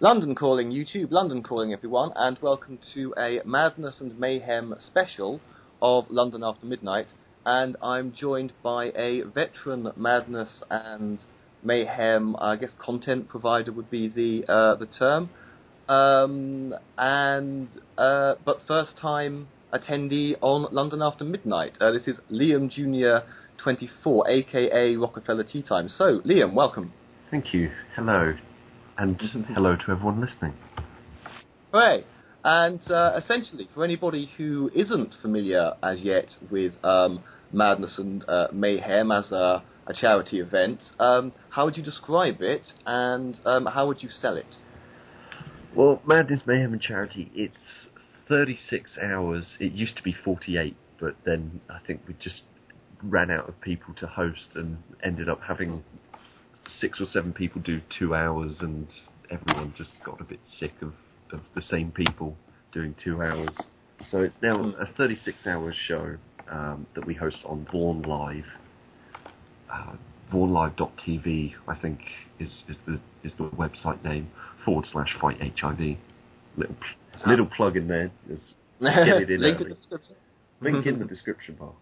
London calling, YouTube, London calling everyone, and welcome to a Madness and Mayhem special of London After Midnight. And I'm joined by a veteran Madness and Mayhem, I guess content provider would be the term, but first time attendee on London After Midnight. This is Liam Jr. 24, aka Rockefeller Tea Time. So, Liam, welcome. Thank you. Hello. And hello to everyone listening. Hooray! And essentially, for anybody who isn't familiar as yet with Madness and Mayhem as a charity event, how would you describe it, and how would you sell it? Well, Madness Mayhem Charity, it's 36 hours. It used to be 48, but then I think we just ran out of people to host and ended up having 6 or 7 people do 2 hours, and everyone just got a bit sick of the same people doing 2 hours. So it's now a 36-hour show that we host on Vaughan Live. VaughanLive.tv, I think, is the website name, /Fight HIV. Little plug in there. Just get it in Link in the description. Link in the description bar.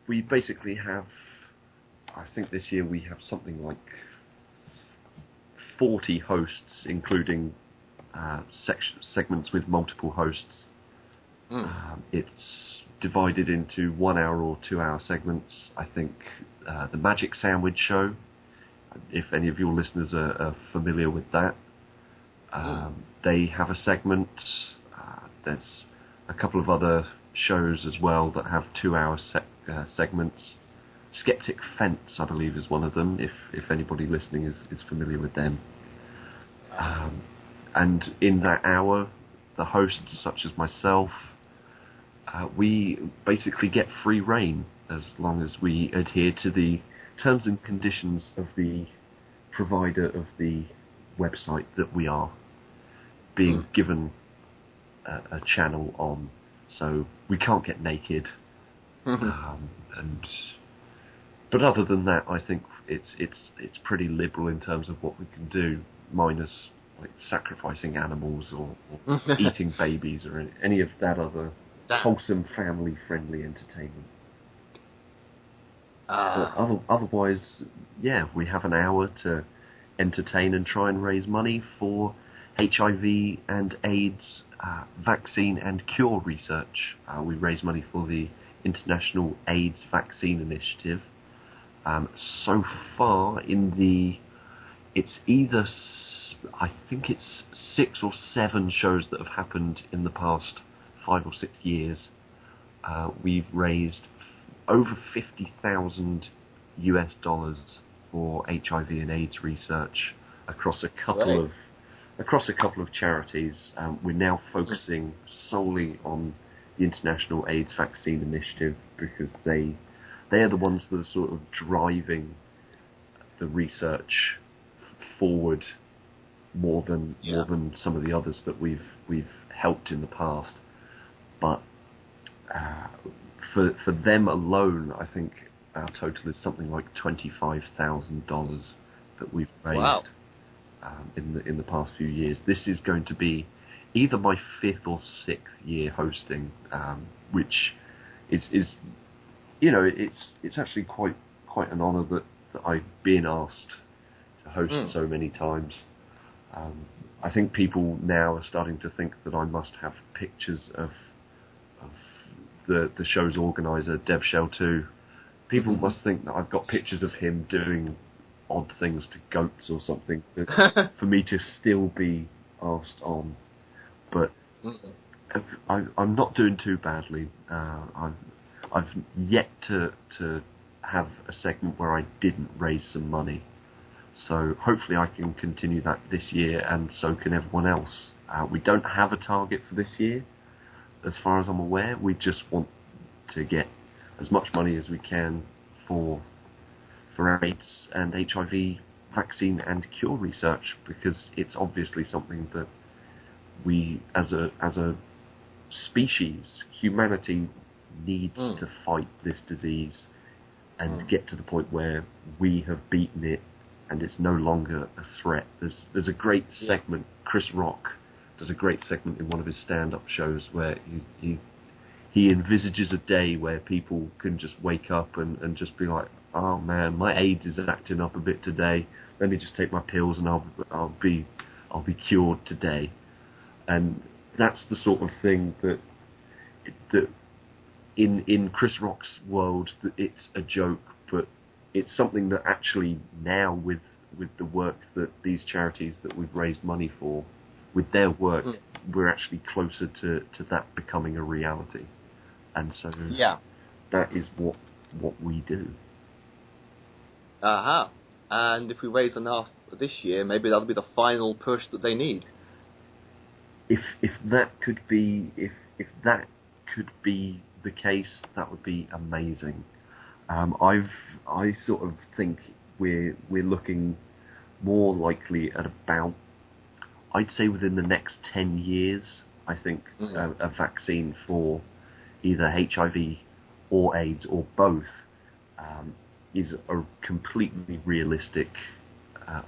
We basically have, I think this year we have something like 40 hosts, including segments with multiple hosts. It's divided into 1 hour or 2 hour segments. I think the Magic Sandwich Show, if any of your listeners are familiar with that, they have a segment. There's a couple of other shows as well that have 2 hour segments. Skeptic Fence, I believe, is one of them, if anybody listening is familiar with them. And in that hour, the hosts, such as myself, we basically get free reign as long as we adhere to the terms and conditions of the provider of the website that we are being given a channel on. So we can't get naked, but other than that, I think it's pretty liberal in terms of what we can do, minus like sacrificing animals or eating babies or any of that other wholesome, family-friendly entertainment. But otherwise, yeah, we have an hour to entertain and try and raise money for HIV and AIDS vaccine and cure research. We raise money for the International AIDS Vaccine Initiative. So far, it's either, I think it's 6 or 7 shows that have happened in the past 5 or 6 years. We've raised over $50,000 for HIV and AIDS research across a couple of charities. We're now focusing solely on the International AIDS Vaccine Initiative because they are the ones that are sort of driving the research forward more than some of the others that we've helped in the past. But for them alone, I think our total is something like $25,000 that we've raised. Wow. In the past few years. This is going to be either my 5th or 6th year hosting, which is it's actually quite an honour that I've been asked to host so many times. I think people now are starting to think that I must have pictures of the show's organiser, Deb Shell 2. People must think that I've got pictures of him doing odd things to goats or something for me to still be asked on, but I'm not doing too badly. I've yet to have a segment where I didn't raise some money, so hopefully I can continue that this year, and so can everyone else. We don't have a target for this year, as far as I'm aware. We just want to get as much money as we can for AIDS and HIV vaccine and cure research, because it's obviously something that we, as a species, humanity needs to fight this disease and get to the point where we have beaten it and it's no longer a threat. There's a great segment. Chris Rock does a great segment in one of his stand-up shows where he envisages a day where people can just wake up and just be like, oh man, my AIDS is acting up a bit today. Let me just take my pills and I'll be cured today. And that's the sort of thing that in Chris Rock's world, that it's a joke, but it's something that actually now with the work that these charities that we've raised money for, with their work, we're actually closer to that becoming a reality. And so that is what we do. Aha. And if we raise enough this year, maybe that'll be the final push that they need. If that could be the case, that would be amazing. I sort of think we're looking more likely at about, I'd say within the next 10 years, I think a vaccine for either HIV or AIDS or both is a completely realistic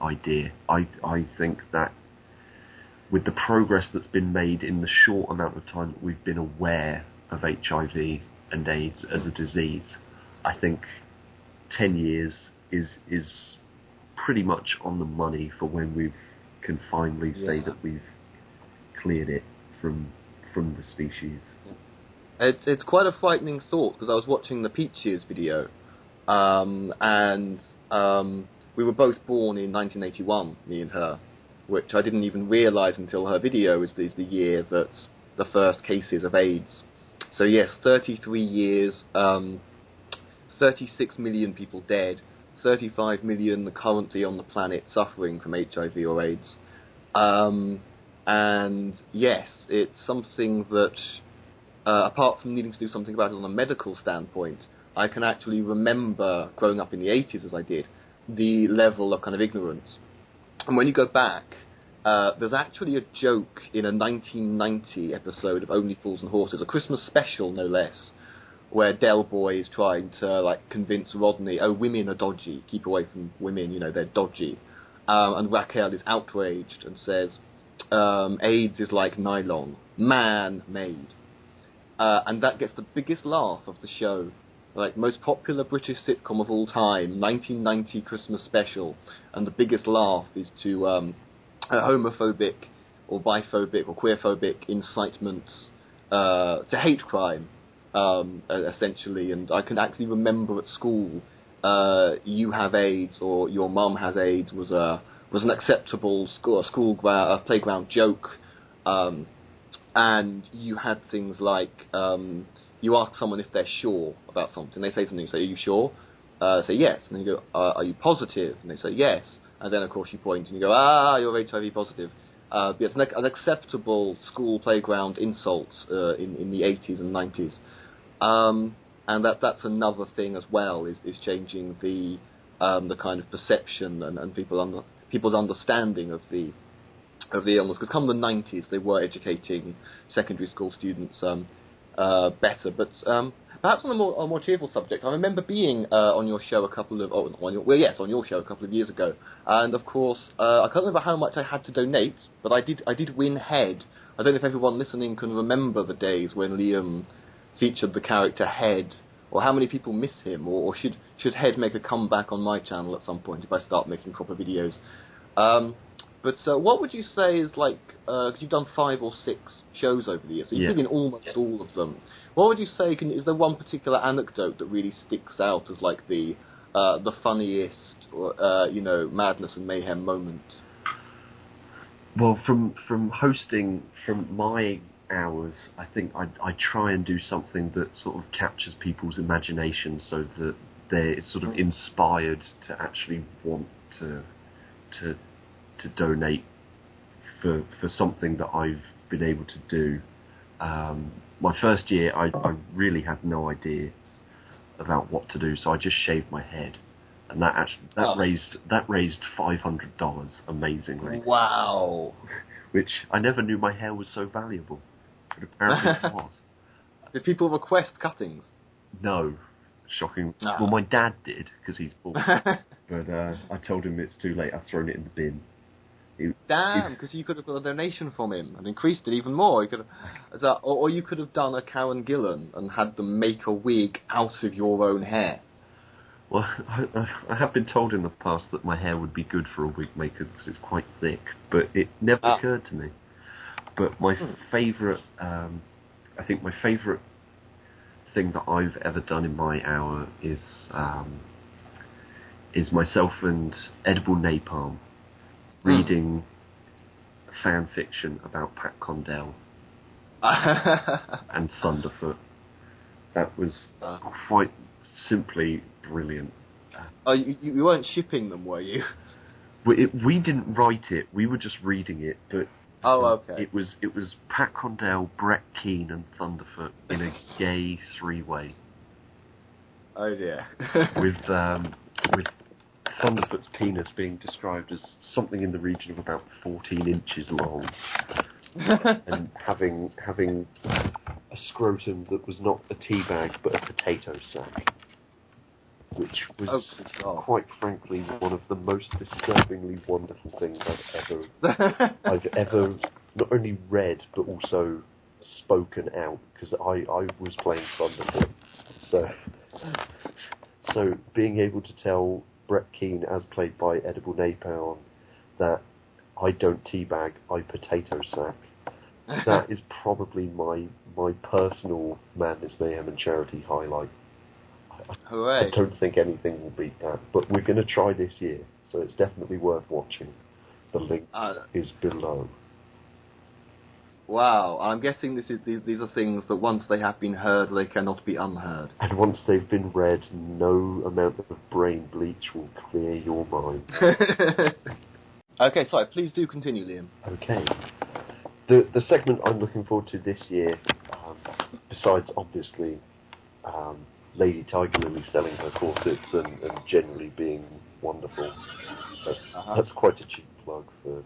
idea. I think that with the progress that's been made in the short amount of time that we've been aware of HIV and AIDS as a disease, I think 10 years is pretty much on the money for when we can finally say that we've cleared it from the species. It's quite a frightening thought, because I was watching the Peaches video, and we were both born in 1981, me and her, which I didn't even realise until her video is the year that the first cases of AIDS. So yes, 33 years, 36 million people dead, 35 million currently on the planet suffering from HIV or AIDS. And yes, it's something that, apart from needing to do something about it on a medical standpoint, I can actually remember growing up in the 80s, as I did, the level of kind of ignorance. And when you go back, there's actually a joke in a 1990 episode of Only Fools and Horses, a Christmas special no less, where Del Boy is trying to convince Rodney, oh, women are dodgy, keep away from women, they're dodgy. And Raquel is outraged and says, AIDS is like nylon, man-made. And that gets the biggest laugh of the show. Most popular British sitcom of all time, 1990 Christmas special, and the biggest laugh is to a homophobic or biphobic or queerphobic incitement to hate crime, essentially. And I can actually remember at school, you have AIDS or your mum has AIDS was an acceptable playground joke, and you had things like you ask someone if they're sure about something. They say something, you say, are you sure? Say yes. And then you go, are you positive? And they say yes. And then, of course, you point and you go, you're HIV positive. It's an acceptable school playground insult in the 80s and 90s. And that's another thing as well, is changing the kind of perception and people's understanding of the illness. Because come the 90s, they were educating secondary school students better. But perhaps on a more cheerful subject, I remember being on your show on your show a couple of years ago, and of course I can't remember how much I had to donate, but I did win Head. I don't know if everyone listening can remember the days when Liam featured the character Head, or how many people miss him, or should Head make a comeback on my channel at some point if I start making proper videos. But what would you say is because you've done 5 or 6 shows over the years, so you've been in almost all of them. What would you say, is there one particular anecdote that really sticks out as the funniest, Madness and Mayhem moment? Well, from hosting, from my hours, I think I try and do something that sort of captures people's imagination, so that they're sort of inspired to actually want to donate for something that I've been able to do. My first year, I really had no idea about what to do, so I just shaved my head, and that raised $500, amazingly. Wow! Which I never knew my hair was so valuable, but apparently it was. Did people request cuttings? No, shocking. Well, my dad did, because he's bald. But I told him it's too late. I've thrown it in the bin. Damn, because you could have got a donation from him and increased it even more. You could have, or you could have done a Karen Gillan and had them make a wig out of your own hair. Well, I have been told in the past that my hair would be good for a wig maker because it's quite thick, but it never occurred to me. But my favourite, I think my favourite thing that I've ever done in my hour is myself and Edible Napalm reading fan fiction about Pat Condell and Thunderfoot. That was quite simply brilliant. You weren't shipping them, were you? We didn't write it. We were just reading it, but okay. It was Pat Condell, Brett Keane, and Thunderfoot in a gay three-way. Oh dear. with Thunderfoot's penis being described as something in the region of about 14 inches long, and having a scrotum that was not a tea bag but a potato sack, which was quite frankly one of the most disturbingly wonderful things I've ever not only read but also spoken out, because I was playing Thunderfoot, so being able to tell Brett Keane, as played by Edible Napalm, that I don't teabag, I potato sack. That is probably my personal Madness Mayhem and Charity highlight. Hooray. I don't think anything will beat that, but we're going to try this year, so it's definitely worth watching. The link is below. Wow, I'm guessing these are things that once they have been heard, they cannot be unheard. And once they've been read, no amount of brain bleach will clear your mind. Okay, sorry, please do continue, Liam. Okay. The segment I'm looking forward to this year, besides obviously Lady Tiger Lily selling her corsets and generally being wonderful, that's quite a cheap plug for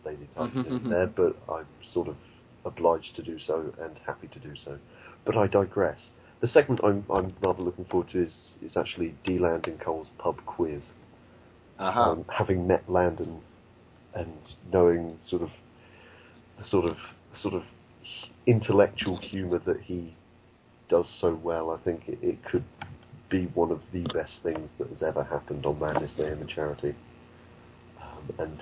Lady Tiger Lily there, but I'm sort of obliged to do so and happy to do so. But I digress. The segment I'm rather looking forward to is actually D. Landon Cole's pub quiz. Having met Landon and knowing the sort of intellectual humour that he does so well, I think it could be one of the best things that has ever happened on Madness Mayhem and Charity. And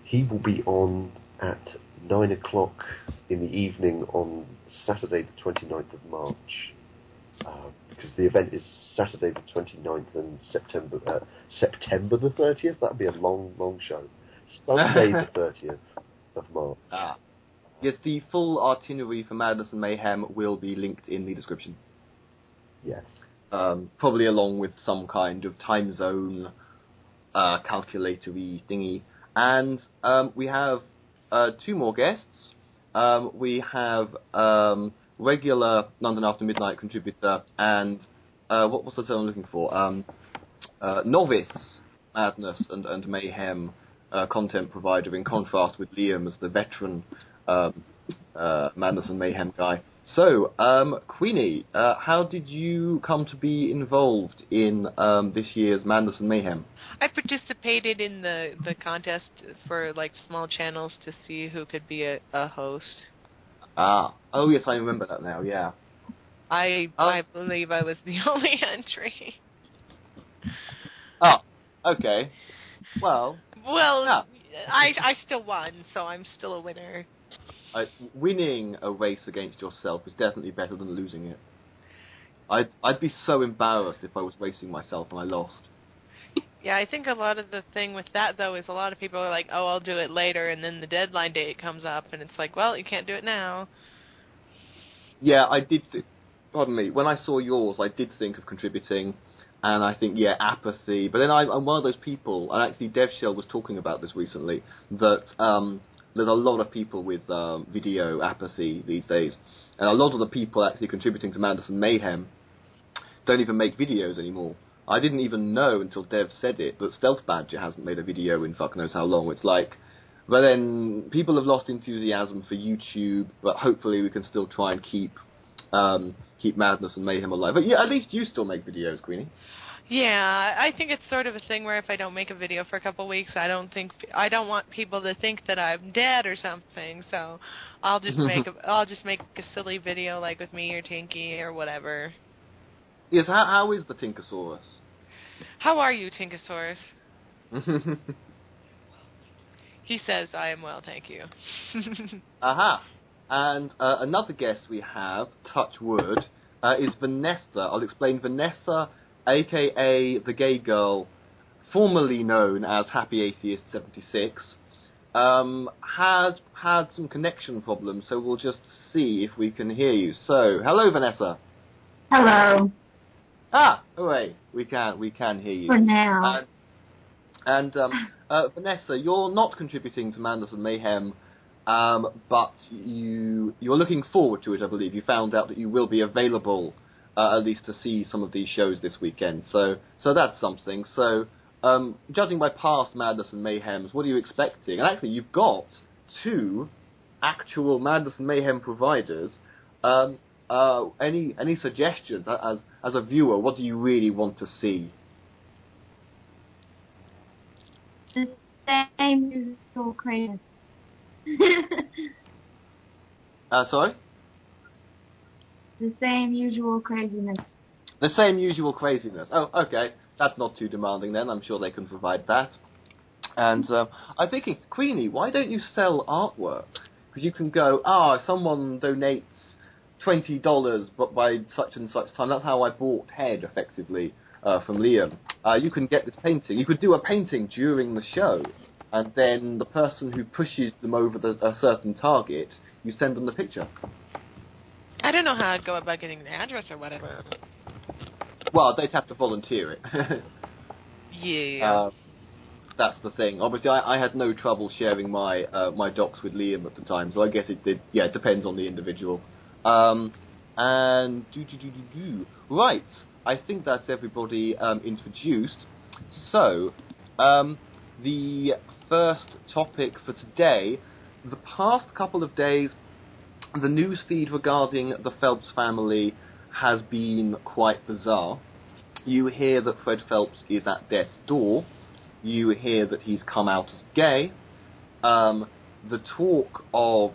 he will be on at 9 o'clock in the evening on Saturday the 29th of March, because the event is Saturday the 29th and September the 30th. That would be a long show. Sunday the 30th of March. Yes, the full itinerary for Madness and Mayhem will be linked in the description. Yes. Probably along with some kind of time zone calculatory thingy. And we have 2 more guests. We have regular London After Midnight contributor and what was the term I'm looking for? Novice Madness and Mayhem content provider, in contrast with Liam as the veteran Madness and Mayhem guy. So, Queenie, how did you come to be involved in this year's Madness and Mayhem? I participated in the contest for small channels to see who could be a host. Oh yes, I remember that now. Yeah. I believe I was the only entry. Oh, okay. Well, yeah. I still won, so I'm still a winner. Winning a race against yourself is definitely better than losing it. I'd be so embarrassed if I was racing myself and I lost. Yeah, I think a lot of the thing with that, though, is a lot of people are like, oh, I'll do it later, and then the deadline date comes up, and it's like, well, you can't do it now. Yeah, I did. Pardon me. When I saw yours, I did think of contributing, and I think, apathy. But then I'm one of those people, and actually DevShell was talking about this recently, that there's a lot of people with video apathy these days. And a lot of the people actually contributing to Madness and Mayhem don't even make videos anymore. I didn't even know until Dev said it that Stealth Badger hasn't made a video in fuck knows how long. It's like, but then people have lost enthusiasm for YouTube, but hopefully we can still try and keep Madness and Mayhem alive. But yeah, at least you still make videos, Queenie. Yeah, I think it's sort of a thing where if I don't make a video for a couple of weeks, I don't want people to think that I'm dead or something. So I'll just make a silly video like with me or Tinky or whatever. Yes. How is the Tinkosaurus? How are you, Tinkosaurus? He says, I am well, thank you. Aha. And another guest we have, touch wood, is Vanessa. I'll explain. Vanessa, a.k.a. TheGheyGirl, formerly known as Happy Atheist 76, has had some connection problems, so we'll just see if we can hear you. So, hello, Vanessa. Hello. Ah, hooray. We can hear you. For now. Vanessa, you're not contributing to Madness and Mayhem, but you're looking forward to it, I believe. You found out that you will be available at least to see some of these shows this weekend. So that's something. So, judging by past Madness and Mayhems, what are you expecting? And actually, you've got 2 actual Madness and Mayhem providers. Any suggestions as a viewer? What do you really want to see? The same usual craziness. Sorry? The same usual craziness. The same usual craziness. Oh, okay. That's not too demanding then. I'm sure they can provide that. And I'm thinking, Queenie, why don't you sell artwork? Because you can go, if someone donates $20 but by such and such time. That's how I bought Head, effectively, from Liam. You can get this painting. You could do a painting during the show, and then the person who pushes them over a certain target, you send them the picture. I don't know how I'd go about getting the address or whatever. Well, they'd have to volunteer it. Yeah. That's the thing. Obviously, I had no trouble sharing my my docs with Liam at the time, so I guess it did. Yeah, it depends on the individual. Right, I think that's everybody introduced. So, the first topic for today, the past couple of days, the news feed regarding the Phelps family has been quite bizarre. You hear that Fred Phelps is at death's door. You hear that he's come out as gay. The talk of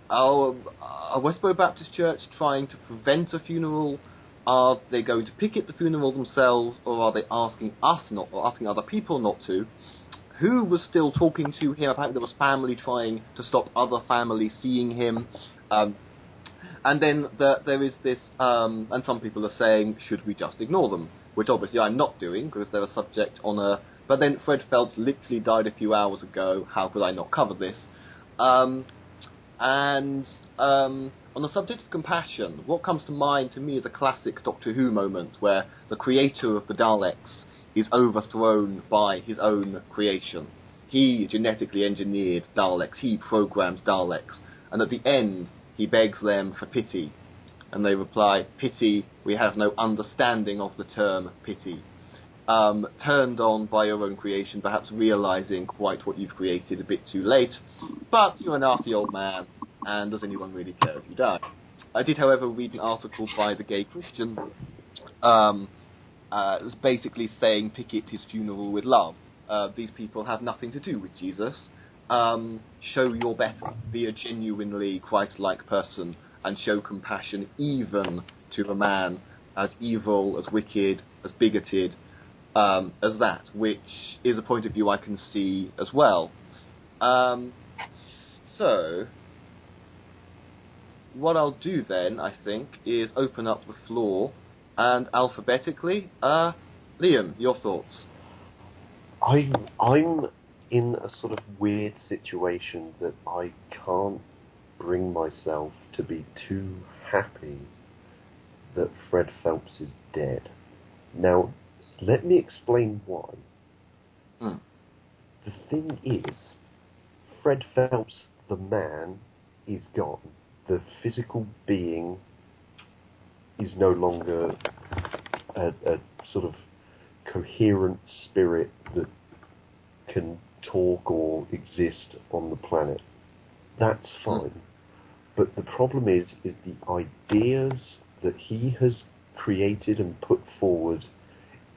Westboro Baptist Church trying to prevent a funeral. Are they going to picket the funeral themselves, or are they asking us not, or asking other people not to? Who was still talking to him? Apparently there was family trying to stop other families seeing him. And then there is this, and some people are saying, should we just ignore them? Which obviously I'm not doing, because they're a subject on a... But then Fred Phelps literally died a few hours ago. How could I not cover this? On the subject of compassion, what comes to mind to me is a classic Doctor Who moment where the creator of the Daleks is overthrown by his own creation. He genetically engineered Daleks, he programmed Daleks, and at the end he begs them for pity. And they reply, pity, we have no understanding of the term pity. Turned on by your own creation, perhaps realising quite what you've created a bit too late, but you're a nasty old man, and does anyone really care if you die? I did, however, read an article by the Gay Christian, basically saying picket his funeral with love. These people have nothing to do with Jesus. Show you're better. Be a genuinely Christ-like person and show compassion even to a man as evil, as wicked, as bigoted as that, which is a point of view I can see as well. So, what I'll do then, I think, is open up the floor and alphabetically, Liam, your thoughts? I'm in a sort of weird situation that I can't bring myself to be too happy that Fred Phelps is dead. Now, let me explain why. The thing is, Fred Phelps, the man, is gone. The physical being is no longer a sort of coherent spirit that can talk or exist on the planet. That's fine. But the problem is the ideas that he has created and put forward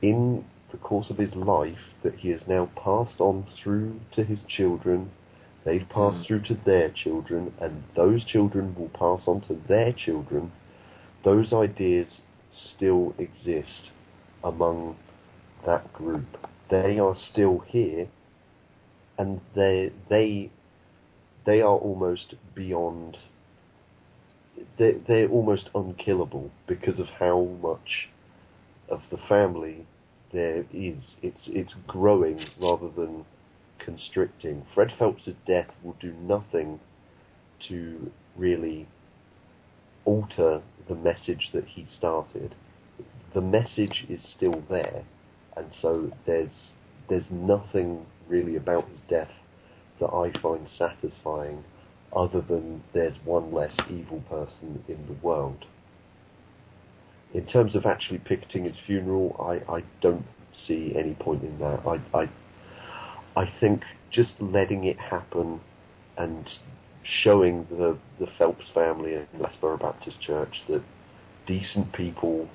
in the course of his life that he has now passed on through to his children. They've passed through to their children, and those children will pass on to their children. Those ideas still exist among that group. They are still here, and they are almost beyond. They're almost unkillable because of how much of the family there is. It's growing rather than constricting. Fred Phelps' death will do nothing to really alter the message that he started. The message is still there, and so there's nothing really about his death that I find satisfying, other than there's one less evil person in the world. In terms of actually picketing his funeral, I don't see any point in that. I think just letting it happen and showing the Phelps family and Westboro Baptist Church that decent people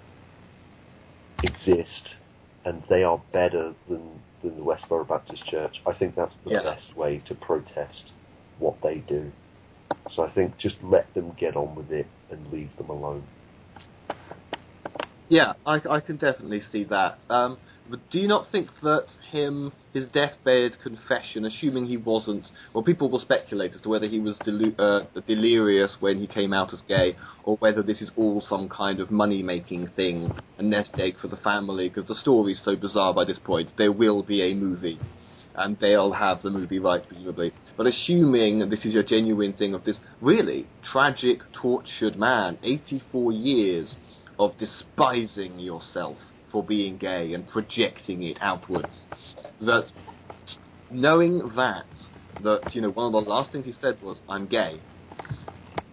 exist and they are better than the Westboro Baptist Church, I think that's the best way to protest what they do. So I think just let them get on with it and leave them alone. Yeah, I can definitely see that. But do you not think that his deathbed confession, assuming he wasn't, well, people will speculate as to whether he was delirious when he came out as gay, or whether this is all some kind of money-making thing, a nest egg for the family, because the story's so bizarre by this point. There will be a movie, and they'll have the movie right, presumably. But assuming this is a genuine thing of this really tragic, tortured man, 84 years of despising yourself for being gay and projecting it outwards, that knowing that one of the last things he said was, I'm gay,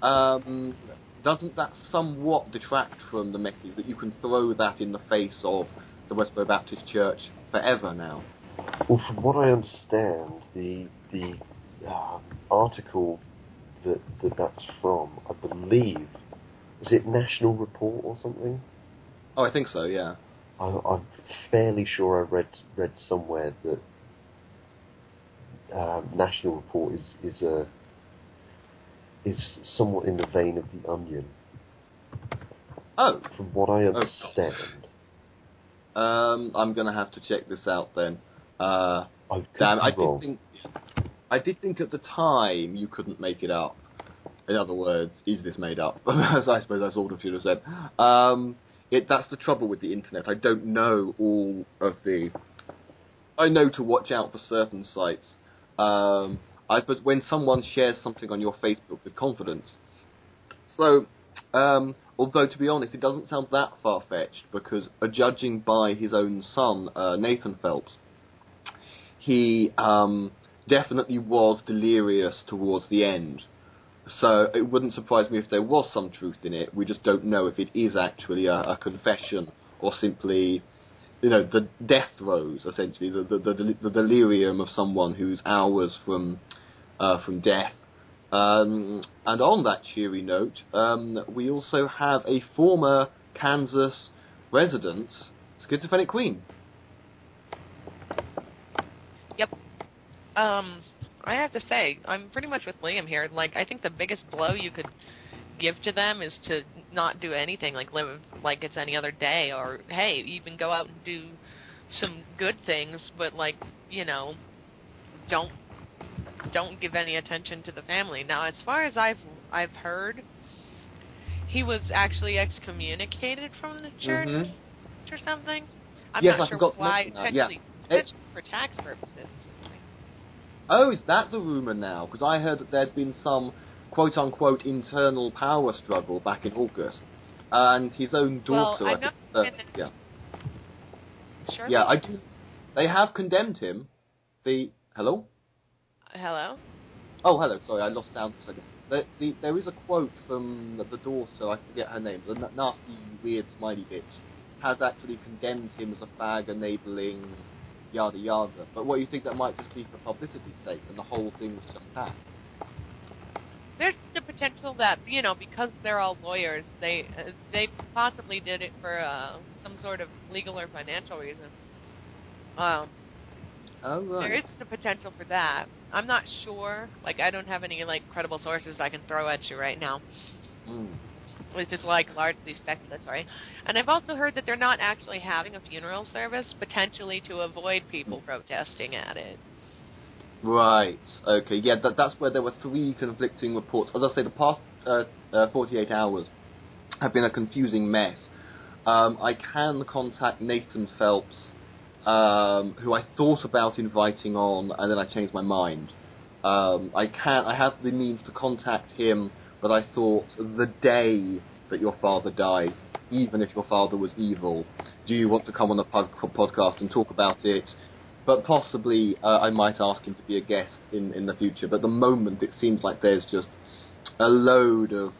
doesn't that somewhat detract from the message that you can throw that in the face of the Westboro Baptist Church forever now? Well, from what I understand, the article that's from, I believe, is it National Report or something? Oh, I think so, yeah. I'm fairly sure I read somewhere that National Report is somewhat in the vein of The Onion. Oh. From what I understand. I'm going to have to check this out then. I did think at the time you couldn't make it up. In other words, is this made up? As I suppose I sort of should have said. That's the trouble with the internet. I don't know all of the... I know to watch out for certain sites. But when someone shares something on your Facebook with confidence... So, although to be honest, it doesn't sound that far-fetched, because judging by his own son, Nathan Phelps, he definitely was delirious towards the end. So it wouldn't surprise me if there was some truth in it. We just don't know if it is actually a confession or simply, the death throes, essentially, the delirium of someone who's hours from death. And on that cheery note, we also have a former Kansas resident, Schizophrenic Queen. Yep. I have to say, I'm pretty much with Liam here. Like, I think the biggest blow you could give to them is to not do anything, like live like it's any other day, or, hey, even go out and do some good things, but, don't give any attention to the family. Now, as far as I've heard, he was actually excommunicated from the church or something. I'm not sure why, potentially for tax purposes. Oh, is that the rumour now? Because I heard that there'd been some quote-unquote internal power struggle back in August, and his own daughter. Well, Yeah, I do. They have condemned him. Hello? Hello? Oh, hello. Sorry, I lost sound for a second. There is a quote from the daughter. I forget her name. The nasty, weird, smiley bitch has actually condemned him as a fag, enabling. Yada yada. But what, you think that might just be for publicity's sake, and the whole thing was just that? There's the potential that, because they're all lawyers, they possibly did it for some sort of legal or financial reason. Oh, right. There is the potential for that. I'm not sure. Like, I don't have any, like, credible sources I can throw at you right now. Which is, like, largely speculatory. And I've also heard that they're not actually having a funeral service, potentially to avoid people protesting at it. Right. Okay. Yeah, that's where there were 3 conflicting reports. As I say, the past 48 hours have been a confusing mess. I can contact Nathan Phelps, who I thought about inviting on, and then I changed my mind. I have the means to contact him, but I thought, the day that your father dies, even if your father was evil, do you want to come on the podcast and talk about it? But possibly I might ask him to be a guest in the future. But at the moment, it seems like there's just a load of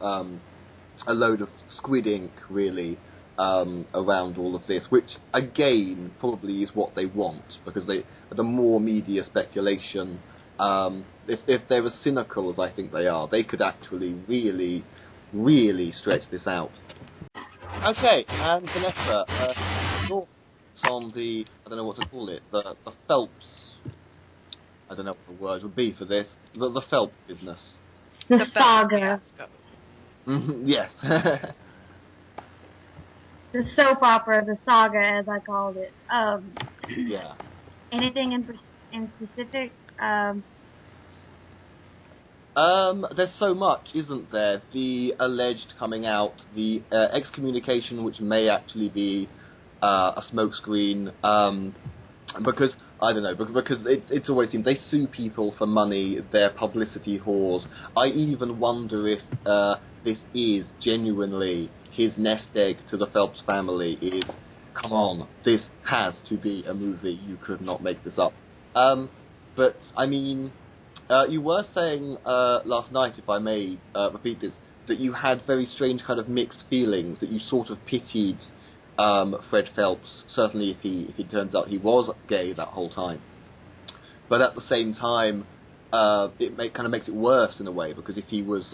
squid ink, really, around all of this, which again probably is what they want, because the more media speculation, if they're as cynical as I think they are, they could actually really, really stretch this out. Okay, and Vanessa, your thoughts on the, I don't know what to call it, the Phelps, I don't know what the word would be for this, the Phelps business. The saga. Yes. The soap opera, the saga, as I called it. Yeah. Anything in specific? There's so much, isn't there? The alleged coming out, the excommunication, which may actually be a smokescreen, because, I don't know, because it's always seemed they sue people for money, they're publicity whores. I even wonder if this is genuinely his nest egg to the Phelps family is, come on, this has to be a movie, you could not make this up. But, I mean, you were saying last night, if I may repeat this, that you had very strange kind of mixed feelings, that you sort of pitied Fred Phelps, certainly if he turns out he was gay that whole time. But at the same time, it kind of makes it worse in a way, because if he was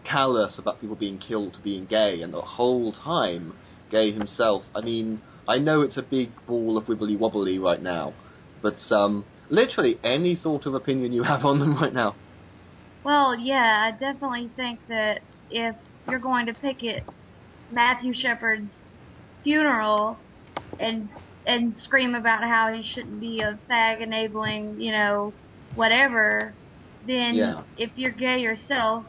callous about people being killed to being gay, and the whole time gay himself, I mean, I know it's a big ball of wibbly-wobbly right now, but literally any sort of opinion you have on them right now. Well, yeah, I definitely think that if you're going to pick it, Matthew Shepard's funeral and scream about how he shouldn't be a fag enabling, whatever, then if you're gay yourself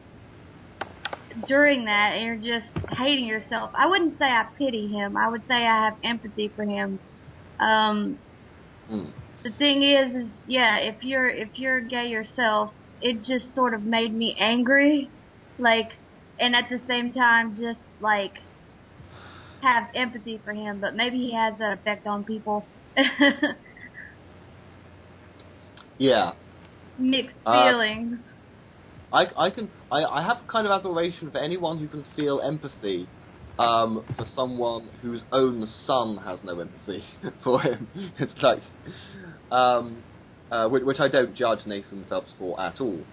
during that and you're just hating yourself, I wouldn't say I pity him. I would say I have empathy for him. The thing is if you're gay yourself, it just sort of made me angry, and at the same time just have empathy for him, but maybe he has that effect on people. Yeah. Mixed feelings. I have kind of admiration for anyone who can feel empathy for someone whose own son has no empathy for him. It's like, which I don't judge Nathan Phelps for at all.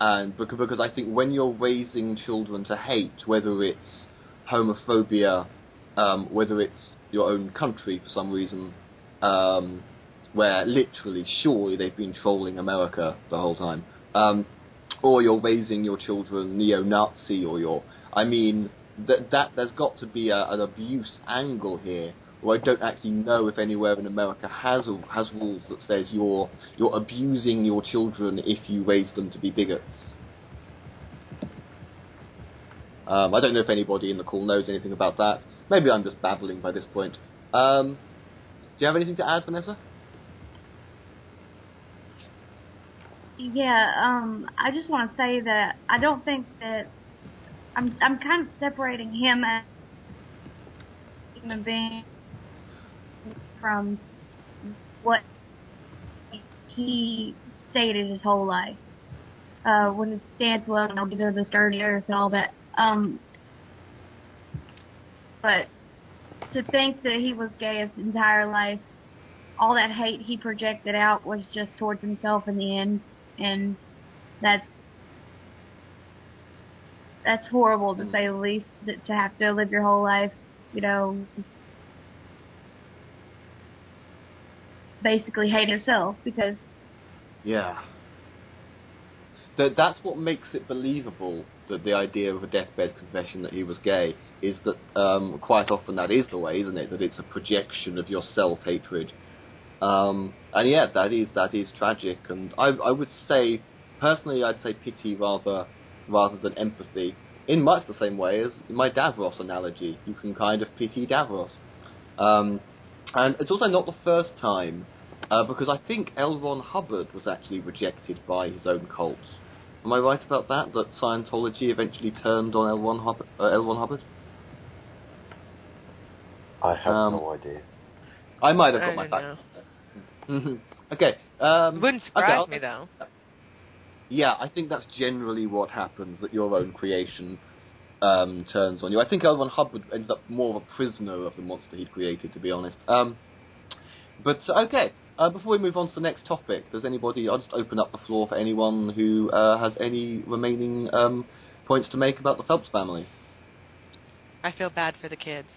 And because I think when you're raising children to hate, whether it's homophobia, whether it's your own country for some reason, where literally, surely they've been trolling America the whole time, or you're raising your children neo-Nazi, or that there's got to be an abuse angle here, where I don't actually know if anywhere in America has rules that says you're abusing your children if you raise them to be bigots. I don't know if anybody in the call knows anything about that. Maybe I'm just babbling by this point. Do you have anything to add, Vanessa? Yeah, I just want to say that I don't think that I'm kind of separating him as a human being from what he stated his whole life. When his stance was, these are the sturdy earth and all that. But to think that he was gay his entire life, all that hate he projected out was just towards himself in the end, and that's horrible to say the least, that to have to live your whole life basically hate herself because... Yeah. That's what makes it believable, that the idea of a deathbed confession that he was gay, is that quite often that is the way, isn't it? That it's a projection of your self-hatred. And yeah, that is tragic. And I would say, personally, I'd say pity rather than empathy, in much the same way as my Davros analogy. You can kind of pity Davros. And it's also not the first time, because I think L. Ron Hubbard was actually rejected by his own cult. Am I right about that? That Scientology eventually turned on L. Ron Hubbard? I have no idea. I might have got my facts. Okay. Wouldn't surprise me, though. Yeah, I think that's generally what happens, that your own creation turns on you. I think L. Ron Hubbard ends up more of a prisoner of the monster he'd created, to be honest. But, okay. Before we move on to the next topic, does anybody... I'll just open up the floor for anyone who has any remaining points to make about the Phelps family. I feel bad for the kids.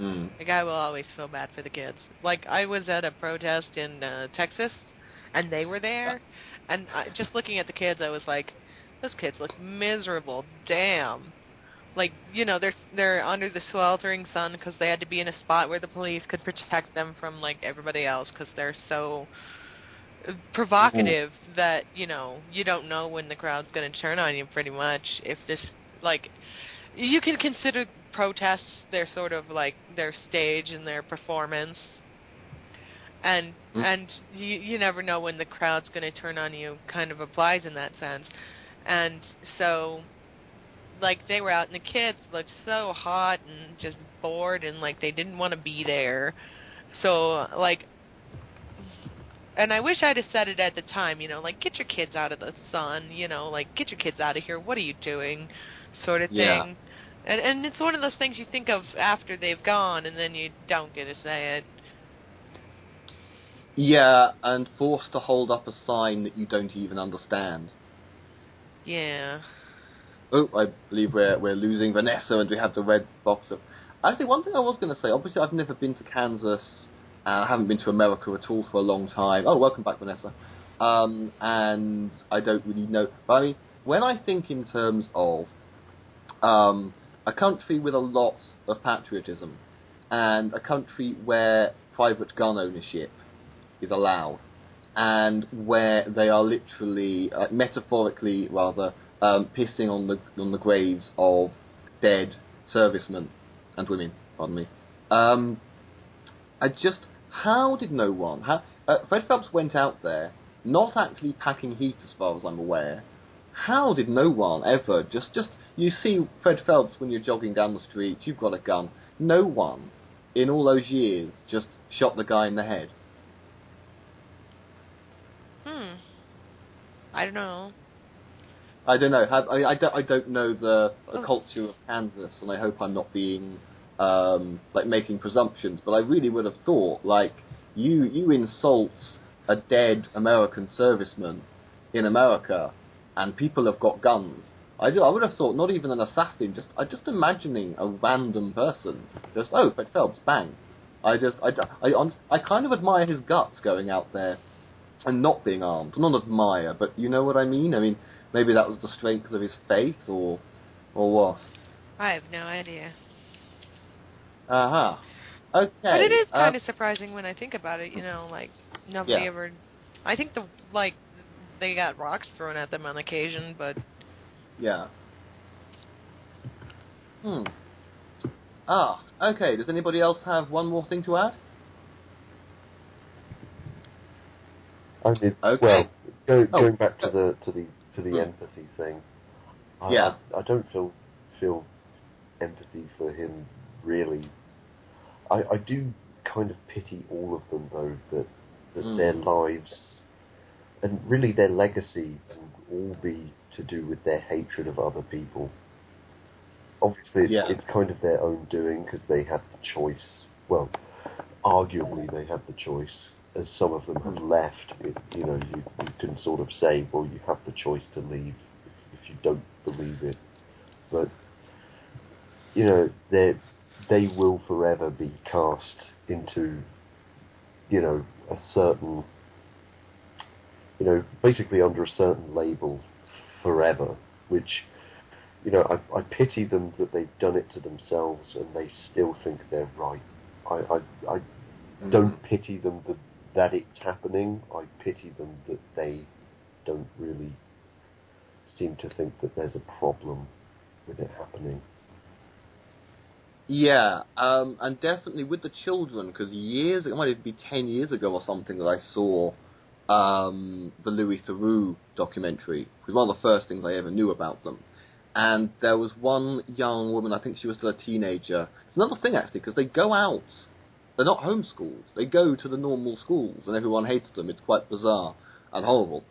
Mm. The guy will always feel bad for the kids. Like, I was at a protest in Texas, and they were there, and just looking at the kids, I was like, those kids look miserable. Damn. Like, they're under the sweltering sun because they had to be in a spot where the police could protect them from, like, everybody else because they're so provocative that, you don't know when the crowd's going to turn on you, pretty much. If this, like, you can consider protests their sort of, like, their stage and their performance. And you never know when the crowd's going to turn on you, kind of applies in that sense. And so... like, they were out, and the kids looked so hot and just bored, and, like, they didn't want to be there. So, like, and I wish I'd have said it at the time, like, get your kids out of the sun, like, get your kids out of here, what are you doing, sort of thing. And it's one of those things you think of after they've gone, and then you don't get to say it. Yeah, and forced to hold up a sign that you don't even understand. Yeah. Oh, I believe we're losing Vanessa, and we have the red box up. Actually, one thing I was going to say, obviously I've never been to Kansas, and I haven't been to America at all for a long time. Oh, welcome back, Vanessa. And I don't really know. But I mean, when I think in terms of a country with a lot of patriotism, and a country where private gun ownership is allowed, and where they are literally, metaphorically rather, pissing on the graves of dead servicemen and women, pardon me. How did no one... Fred Phelps went out there, not actually packing heat as far as I'm aware. How did no one ever you see Fred Phelps when you're jogging down the street, you've got a gun. No one, in all those years, just shot the guy in the head. I don't know. I don't know. I don't know the culture of Kansas, and I hope I'm not being making presumptions. But I really would have thought, like, you insult a dead American serviceman in America, and people have got guns. I would have thought not even an assassin, just imagining a random person, just Fred Phelps, bang. I kind of admire his guts going out there and not being armed. Not admire, but you know what I mean. I mean. Maybe that was the strength of his faith, or what? I have no idea. Okay. But it is kind of surprising when I think about it, like, nobody ever... I think they got rocks thrown at them on occasion, but... Yeah. Okay. Does anybody else have one more thing to add? I did. Okay. Well, going back to the empathy thing. I don't feel empathy for him, really. I do kind of pity all of them, though, that their lives and really their legacy will all be to do with their hatred of other people. Obviously, it's kind of their own doing, because they had the choice. Well, arguably they had the choice. As some of them have left, you can sort of say, well, you have the choice to leave if you don't believe it. But, they will forever be cast into, a certain, basically under a certain label forever, which, I pity them that they've done it to themselves and they still think they're right. I don't pity them that it's happening. I pity them that they don't really seem to think that there's a problem with it happening. Yeah, and definitely with the children, because it might even be 10 years ago or something that I saw the Louis Theroux documentary. It was one of the first things I ever knew about them. And there was one young woman, I think she was still a teenager. It's another thing, actually, because they go out. They're not homeschooled. They go to the normal schools, and everyone hates them. It's quite bizarre and horrible.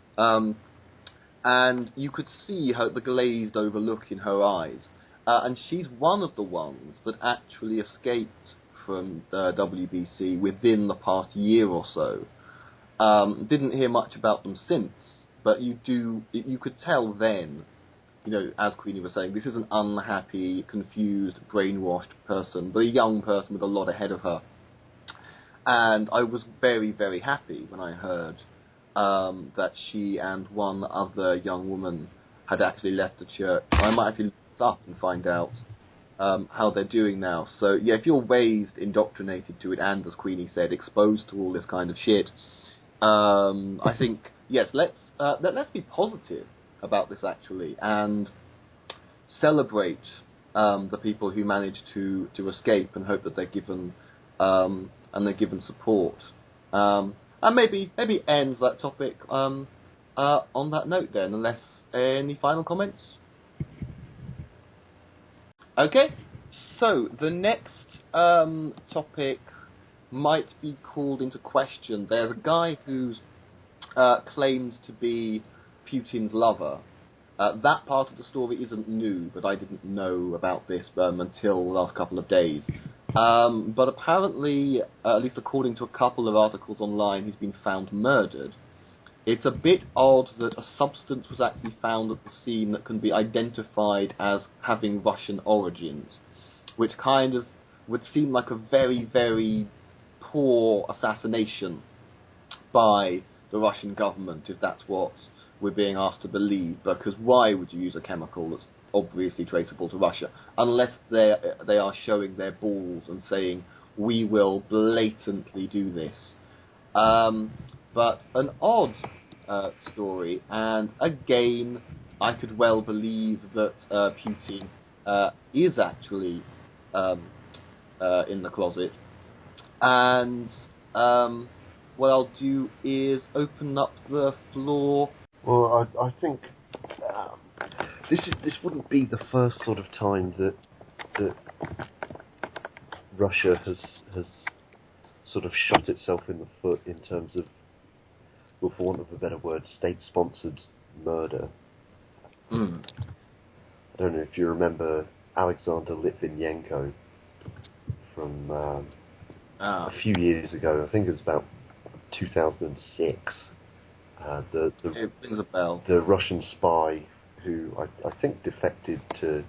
And you could see the glazed over look in her eyes. And she's one of the ones that actually escaped from WBC within the past year or so. Didn't hear much about them since, but you could tell then, as Queenie was saying, this is an unhappy, confused, brainwashed person, but a young person with a lot ahead of her. And I was very, very happy when I heard that she and one other young woman had actually left the church. I might actually look it up and find out how they're doing now. So, yeah, if you're raised, indoctrinated to it, and, as Queenie said, exposed to all this kind of shit, I think, yes, let's be positive about this, actually, and celebrate the people who managed to escape and hope that they're given support. And maybe ends that topic on that note then, unless any final comments? Okay, so the next topic might be called into question. There's a guy who's claims to be Putin's lover. That part of the story isn't new, but I didn't know about this until the last couple of days. But apparently, at least according to a couple of articles online, he's been found murdered. It's a bit odd that a substance was actually found at the scene that can be identified as having Russian origins, which kind of would seem like a very, very poor assassination by the Russian government, if that's what we're being asked to believe, because why would you use a chemical that's obviously traceable to Russia, unless they are showing their balls and saying, we will blatantly do this. But an odd story, and again, I could well believe that Putin is actually in the closet. And what I'll do is open up the floor. Well, I think this wouldn't be the first sort of time that Russia has sort of shot itself in the foot in terms of, well, for want of a better word, state-sponsored murder. I don't know if you remember Alexander Litvinenko from a few years ago. I think it was about 2006. It rings a bell. The Russian spy who I think defected to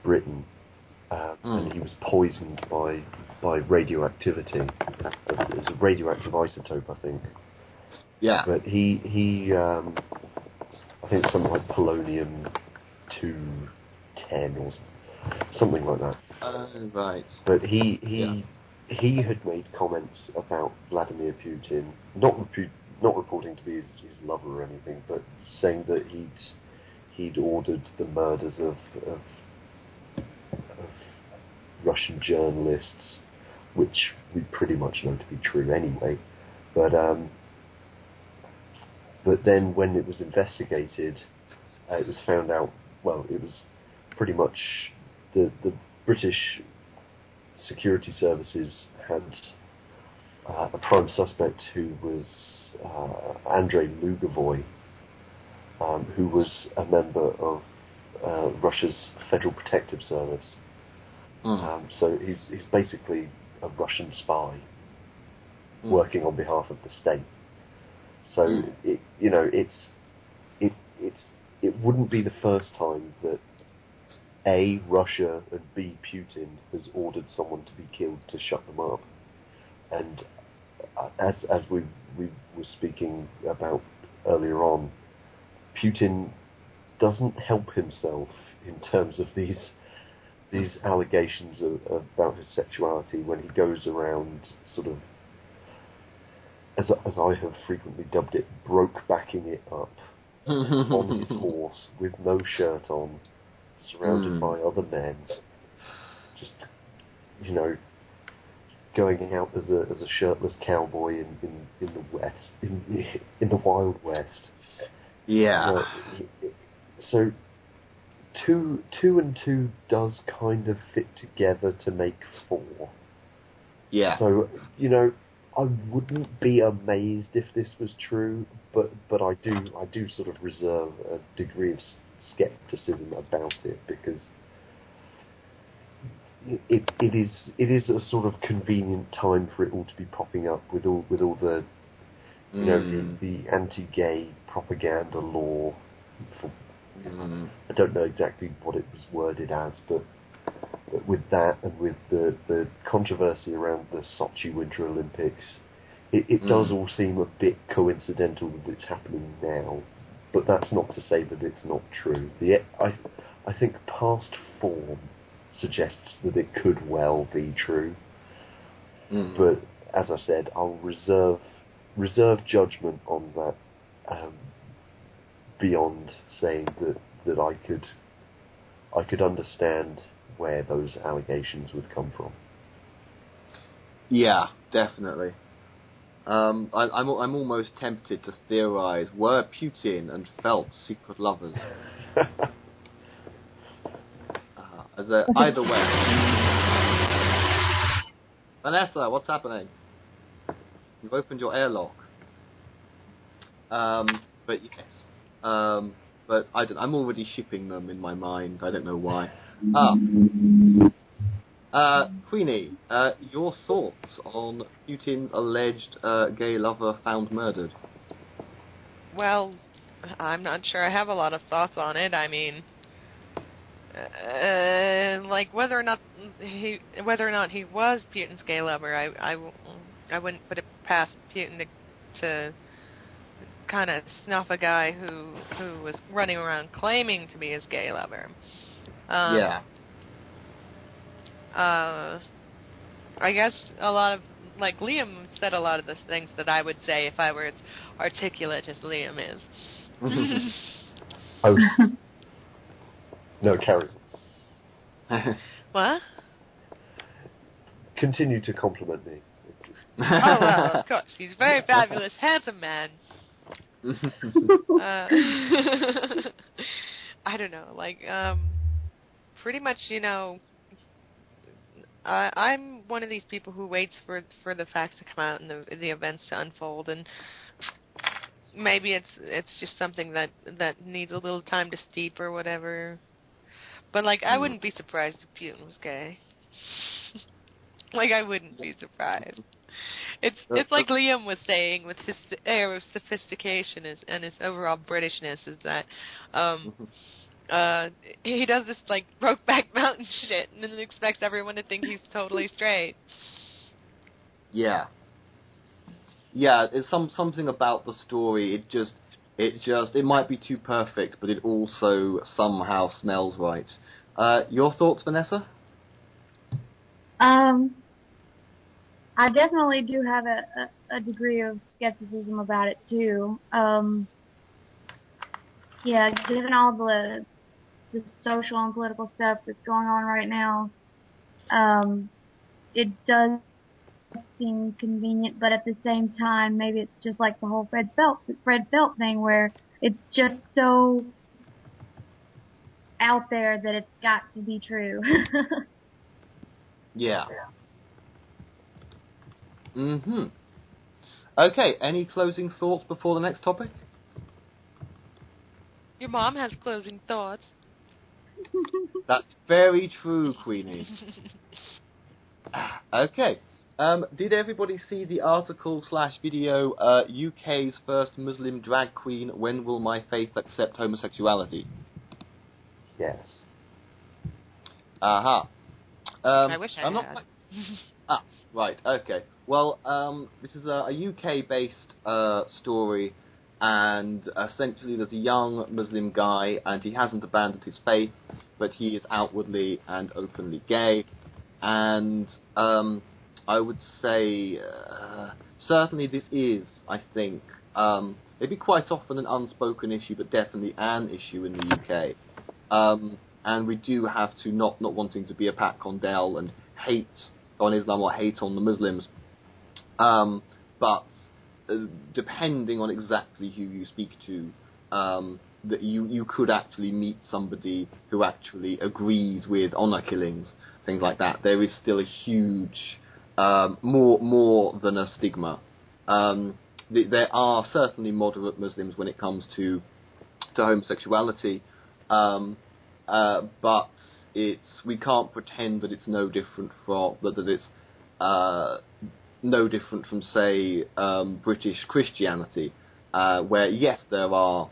Britain, and he was poisoned by radioactivity. It was a radioactive isotope, I think. Yeah. But he I think something like polonium-210 or something like that. Right. But he had made comments about Vladimir Putin, not reporting to be his lover or anything, but saying that he'd ordered the murders of Russian journalists, which we pretty much know to be true anyway. But then when it was investigated, it was found out. Well, it was pretty much the British security services had a prime suspect who was Andrei Lugovoy, who was a member of Russia's Federal Protective Service. So he's basically a Russian spy working on behalf of the state. So it wouldn't be the first time that A, Russia, and B, Putin has ordered someone to be killed to shut them up. And as we were speaking about earlier on, Putin doesn't help himself in terms of these allegations about his sexuality when he goes around sort of, as I have frequently dubbed it, broke-backing it up on his horse with no shirt on, surrounded by other men, just, you know, going out as a shirtless cowboy in the West, in the Wild West. Yeah. So two and two does kind of fit together to make 4. Yeah. So, you know, I wouldn't be amazed if this was true, but I do sort of reserve a degree of skepticism about it, because it is a sort of convenient time for it all to be popping up with all the you know, the anti-gay propaganda law. I don't know exactly what it was worded as, but with that and with the controversy around the Sochi Winter Olympics, it does all seem a bit coincidental that it's happening now. But that's not to say that it's not true. I think past form suggests that it could well be true. But as I said, I'll reserve judgment on that beyond saying that I could understand where those allegations would come from. Yeah, definitely. I'm almost tempted to theorize, were Putin and Phelps secret lovers? Either way. Vanessa, what's happening? You've opened your airlock. But yes. But I'm already shipping them in my mind. I don't know why. Queenie, your thoughts on Putin's alleged gay lover found murdered? Well, I'm not sure I have a lot of thoughts on it. I mean, like whether or not he was Putin's gay lover, I wouldn't put it past Putin to kind of snuff a guy who was running around claiming to be his gay lover. Yeah. I guess a lot of, like, Liam said a lot of the things that I would say if I were as articulate as Liam is. Oh. No, carry. What? Continue to compliment me. Oh, well, of course. He's a very fabulous, handsome man. I don't know, like, pretty much, you know, I'm one of these people who waits for the facts to come out and the events to unfold, and maybe it's just something that needs a little time to steep or whatever. But, like, I wouldn't be surprised if Putin was gay. Like, I wouldn't be surprised. It's like Liam was saying with his air of sophistication and his overall Britishness, is that he does this, like, Brokeback Mountain shit and then expects everyone to think he's totally straight. Yeah. Yeah, it's something about the story, it might be too perfect, but it also somehow smells right. Your thoughts, Vanessa? I definitely do have a degree of skepticism about it too. Yeah, given all the social and political stuff that's going on right now, it does seem convenient, but at the same time, maybe it's just like the whole Fred Phelps thing, where it's just so out there that it's got to be true. Yeah. Okay, any closing thoughts before the next topic? Your mom has closing thoughts. That's very true, Queenie. Okay. Did everybody see the article/video, UK's first Muslim drag queen, when will my faith accept homosexuality? Yes. Aha. I wish I I'm had. Not right, okay. Well, this is a UK-based story, and essentially there's a young Muslim guy, and he hasn't abandoned his faith, but he is outwardly and openly gay, and I would say certainly this is, I think, maybe quite often an unspoken issue, but definitely an issue in the UK. And we do have to, not wanting to be a Pat Condell and hate on Islam or hate on the Muslims, but depending on exactly who you speak to, that you could actually meet somebody who actually agrees with honour killings, things like that. There is still a huge, more than a stigma. There are certainly moderate Muslims when it comes to homosexuality, but we can't pretend that it's no different from no different from, say, British Christianity, where yes, there are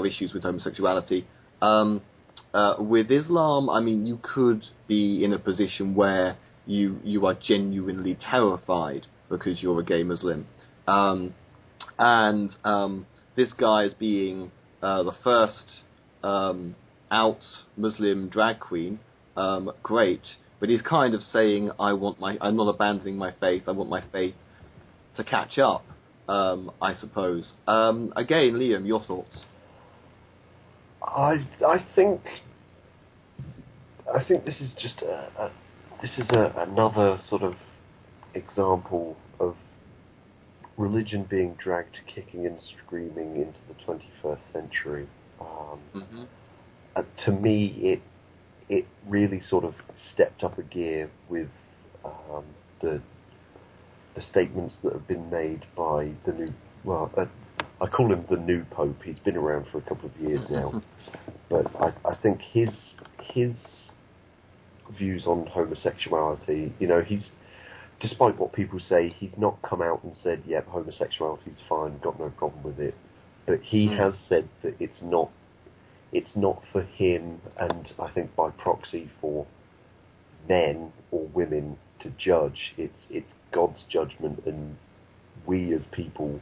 issues with homosexuality. With Islam, I mean, you could be in a position where you are genuinely terrified because you're a gay Muslim, and this guy is being the first out Muslim drag queen. Great. But he's kind of saying, I'm not abandoning my faith, I want my faith to catch up, I suppose. Again, Liam, your thoughts? I think this is just another sort of example of religion being dragged kicking and screaming into the 21st century. To me, it really sort of stepped up a gear with the statements that have been made by the new, I call him the new Pope. He's been around for a couple of years now, but I think his views on homosexuality, he's, despite what people say, he's not come out and said, yep, homosexuality's fine, got no problem with it, but he has said that it's not for him, and I think by proxy for men or women to judge. It's God's judgment, and we as people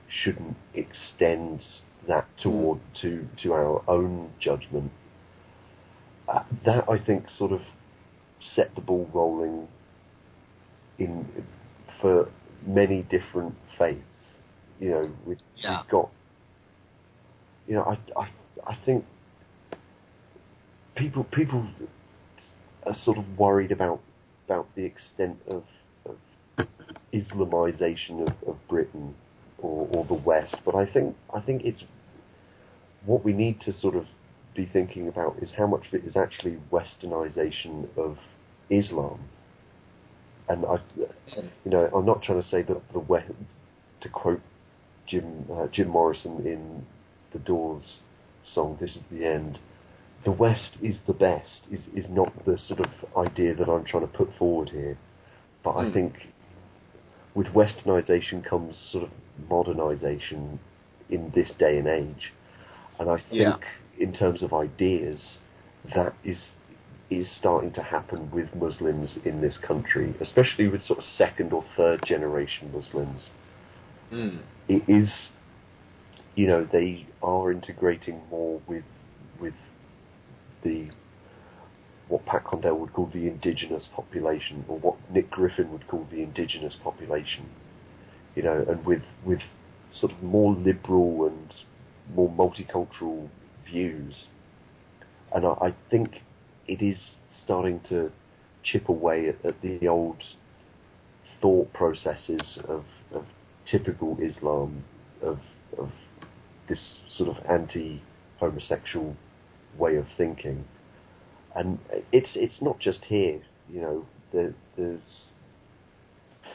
shouldn't extend that to our own judgment. That, I think, sort of set the ball rolling for many different faiths. We've got. I think people are sort of worried about the extent of Islamization of Britain or the West, but I think it's what we need to sort of be thinking about is how much of it is actually Westernization of Islam. And I'm not trying to say that the West, to quote Jim Morrison in the Doors song, This Is the End, the West is the best, is not the sort of idea that I'm trying to put forward here. But I think with Westernization comes sort of modernization in this day and age. And I think in terms of ideas, that is starting to happen with Muslims in this country, especially with sort of second or third generation Muslims. It is, they are integrating more with what Pat Condell would call the indigenous population, or what Nick Griffin would call the indigenous population, and with sort of more liberal and more multicultural views. And I think it is starting to chip away at the old thought processes of typical Islam, of this sort of anti-homosexual way of thinking. And it's not just here, there's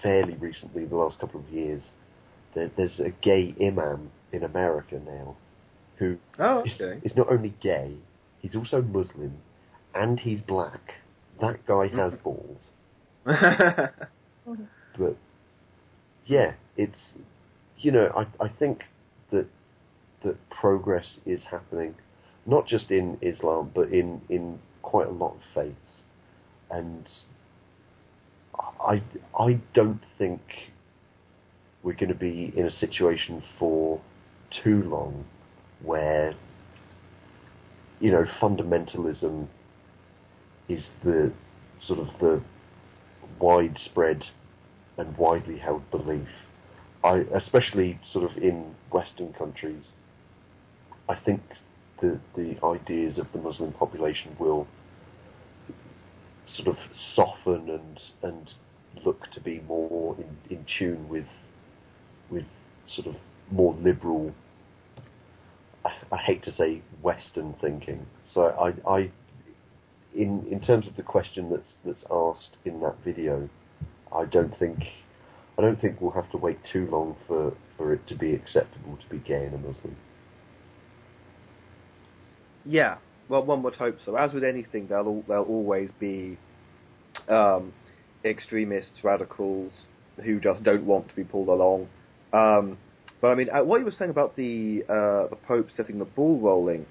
fairly recently, the last couple of years, there's a gay imam in America now who is not only gay, he's also Muslim, and he's black. That guy has balls. But yeah, it's, I think that progress is happening, not just in Islam, but in quite a lot of faiths, and I don't think we're going to be in a situation for too long where, you know, fundamentalism is the sort of the widespread and widely held belief. Especially sort of in Western countries, I think the ideas of the Muslim population will sort of soften and look to be more in tune with sort of more liberal, I hate to say Western thinking. So in terms of the question that's asked in that video, I don't think we'll have to wait too long for it to be acceptable to be gay and a Muslim. Yeah, well, one would hope so. As with anything, there'll always be extremists, radicals who just don't want to be pulled along. But I mean, what you were saying about the Pope setting the ball rolling,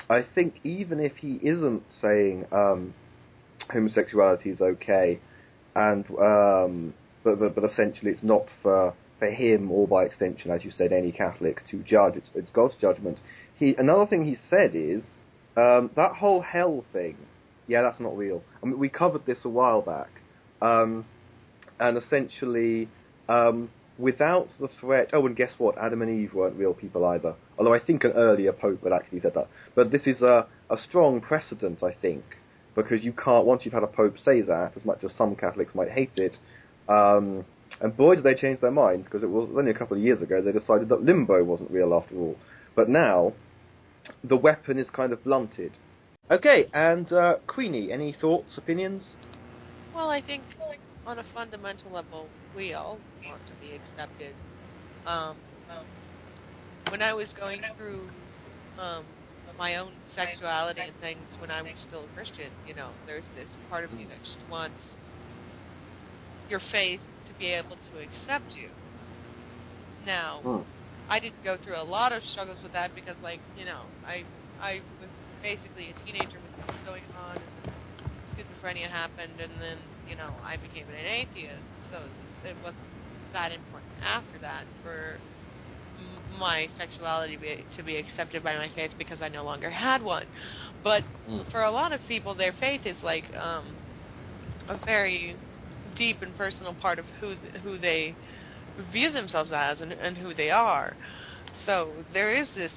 I think even if he isn't saying homosexuality is okay, and but essentially it's not for him, or by extension, as you said, any Catholic to judge. It's God's judgment. Another thing he said is that whole hell thing. Yeah, that's not real. I mean, we covered this a while back, and essentially, without the threat. Oh, and guess what? Adam and Eve weren't real people either. Although I think an earlier Pope had actually said that. But this is a strong precedent, I think, because you can't. Once you've had a Pope say that, as much as some Catholics might hate it. And boy, did they change their minds, because it was only a couple of years ago they decided that limbo wasn't real after all. But now, the weapon is kind of blunted. Okay, and Queenie, any thoughts, opinions? Well, I think on a fundamental level, we all want to be accepted. When I was going through my own sexuality and things when I was still a Christian, you know, there's this part of me that just wants your faith to be able to accept you. Now, I didn't go through a lot of struggles with that because, like, you know, I was basically a teenager with what was going on, and schizophrenia happened, and then, you know, I became an atheist, so it wasn't that important after that for my sexuality to be accepted by my faith because I no longer had one. But for a lot of people, their faith is like a very deep and personal part of who they view themselves as and who they are. So there is this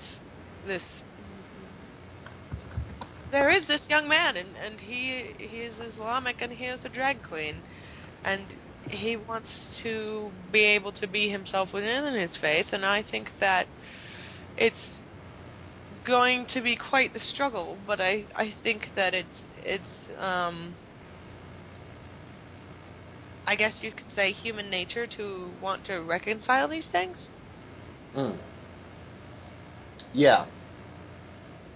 young man, and he is Islamic, and he is a drag queen, and he wants to be able to be himself within his faith, and I think that it's going to be quite the struggle, but I think that it's I guess you could say human nature to want to reconcile these things. Yeah.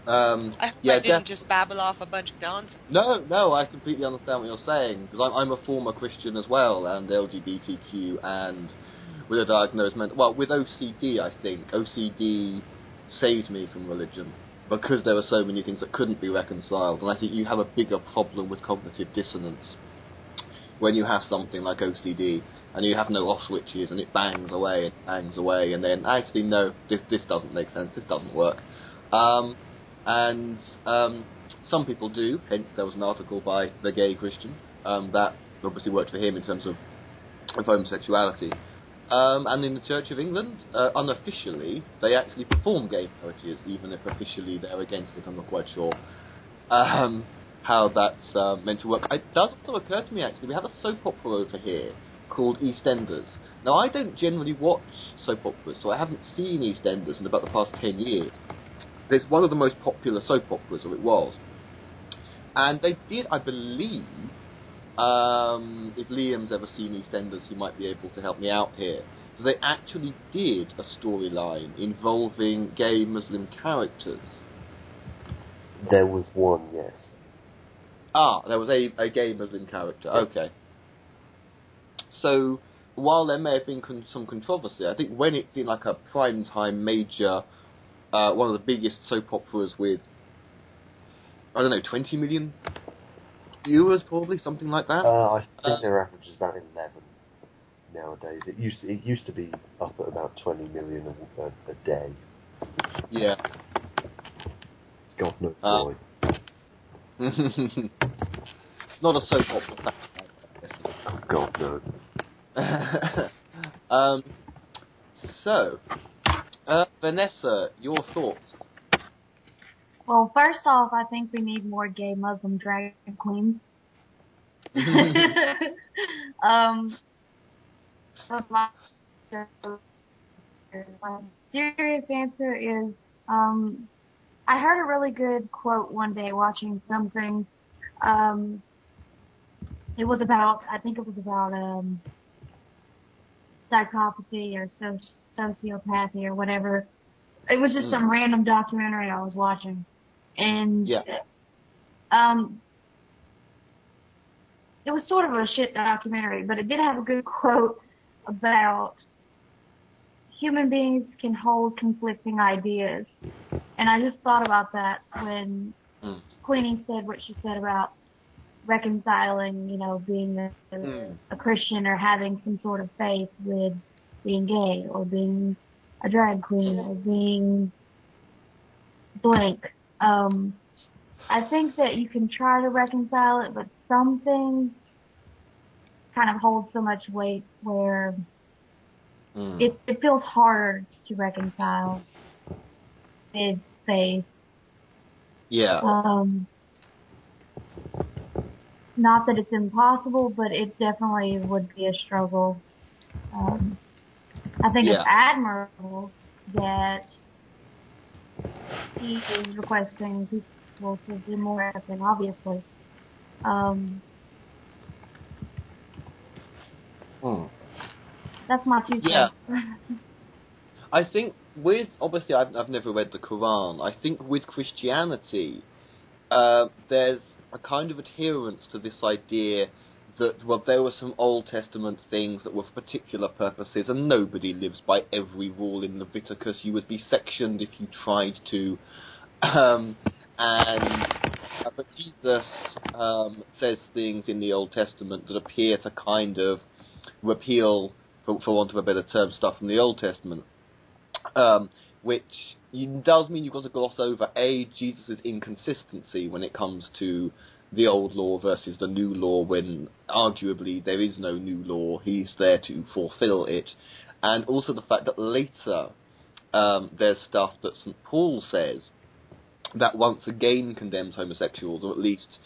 I hope I didn't just babble off a bunch of nonsense. No, I completely understand what you're saying, because I'm a former Christian as well, and LGBTQ, and with a diagnosed with OCD, I think. OCD saved me from religion, because there were so many things that couldn't be reconciled, and I think you have a bigger problem with cognitive dissonance when you have something like OCD, and you have no off switches, and it bangs away, and then, actually, no, this doesn't make sense, this doesn't work. And some people do, hence there was an article by The Gay Christian that obviously worked for him in terms of homosexuality. And in the Church of England, unofficially, they actually perform gay marriages, even if officially they're against it. I'm not quite sure how that's meant to work. It does also occur to me, actually, we have a soap opera over here called EastEnders. Now, I don't generally watch soap operas, so I haven't seen EastEnders in about the past 10 years. It's one of the most popular soap operas, or it was. And they did, I believe, if Liam's ever seen EastEnders, he might be able to help me out here. So they actually did a storyline involving gay Muslim characters. There was one, yes. There was a gay Muslim character, okay. So, while there may have been some controversy, I think when it's in like a primetime major, one of the biggest soap operas with I don't know, 20 million viewers, probably, something like that. I think their average is about 11 nowadays. It used to be up at about 20 million a day. Yeah. God knows why. Not a soap opera fact. Oh God, no. So, Vanessa, your thoughts? Well, first off, I think we need more gay Muslim drag queens. But my serious answer is, I heard a really good quote one day watching something. It was about, I think it was about psychopathy or sociopathy or whatever. It was just some random documentary I was watching. And it was sort of a shit documentary, but it did have a good quote about human beings can hold conflicting ideas. And I just thought about that when Queenie said what she said about reconciling, you know, being a Christian or having some sort of faith with being gay or being a drag queen or being blank. I think that you can try to reconcile it, but some things kind of hold so much weight where it feels harder to reconcile with faith. Yeah. Not that it's impossible, but it definitely would be a struggle. I think it's admirable that he is requesting people to do more acting, obviously. That's my 2 cents. Yeah. I think obviously I've never read the Quran. I think with Christianity, there's a kind of adherence to this idea that, well, there were some Old Testament things that were for particular purposes, and nobody lives by every rule in Leviticus. You would be sectioned if you tried to. But Jesus says things in the Old Testament that appear to kind of repeal, for want of a better term, stuff from the Old Testament. Which does mean you've got to gloss over, Jesus' inconsistency when it comes to the old law versus the new law, when arguably there is no new law, he's there to fulfill it. And also the fact that later there's stuff that St. Paul says that once again condemns homosexuals, or at least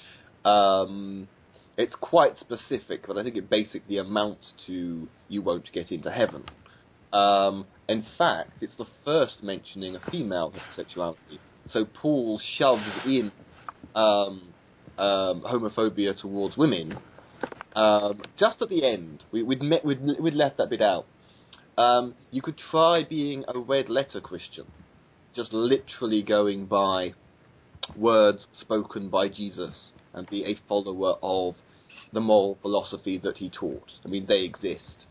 it's quite specific, but I think it basically amounts to you won't get into heaven. In fact, it's the first mentioning of female homosexuality. So Paul shoves in homophobia towards women just at the end. We'd left that bit out. You could try being a red letter Christian, just literally going by words spoken by Jesus and be a follower of the moral philosophy that he taught. I mean, they exist.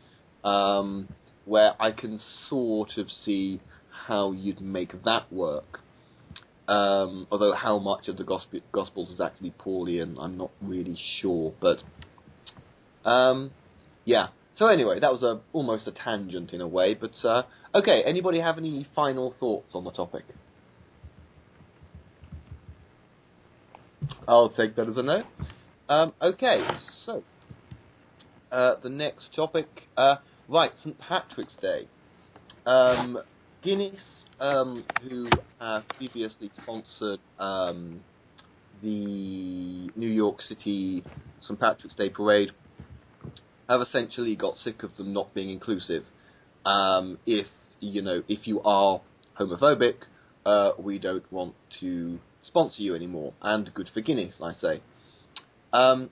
Where I can sort of see how you'd make that work. Although how much of the Gospels is actually Paulian, I'm not really sure. But, yeah. So anyway, that was almost a tangent in a way. But, okay, anybody have any final thoughts on the topic? I'll take that as a no. Okay, so, the next topic... right, St. Patrick's Day. Guinness, who have previously sponsored the New York City St. Patrick's Day parade, have essentially got sick of them not being inclusive. If you are homophobic, we don't want to sponsor you anymore. And good for Guinness, I say. And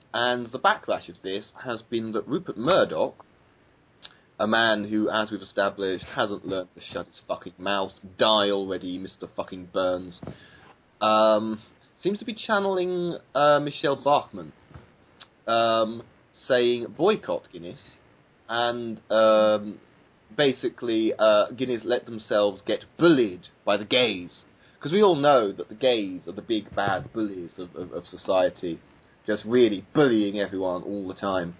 the backlash of this has been that Rupert Murdoch, a man who, as we've established, hasn't learned to shut his fucking mouth, die already, Mr. fucking Burns, seems to be channeling Michelle Bachmann, saying boycott Guinness, and basically Guinness let themselves get bullied by the gays, because we all know that the gays are the big bad bullies of society, just really bullying everyone all the time.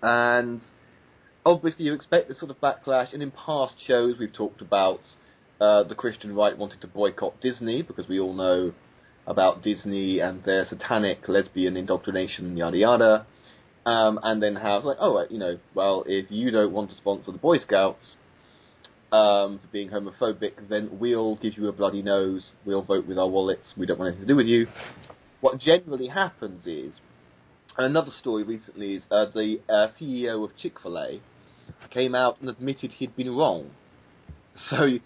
And obviously you expect this sort of backlash, and in past shows we've talked about the Christian right wanting to boycott Disney, because we all know about Disney and their satanic lesbian indoctrination, yada yada, and then how it's like, oh, well, if you don't want to sponsor the Boy Scouts for being homophobic, then we'll give you a bloody nose, we'll vote with our wallets, we don't want anything to do with you. What generally happens is, another story recently is the CEO of Chick-fil-A came out and admitted he'd been wrong. So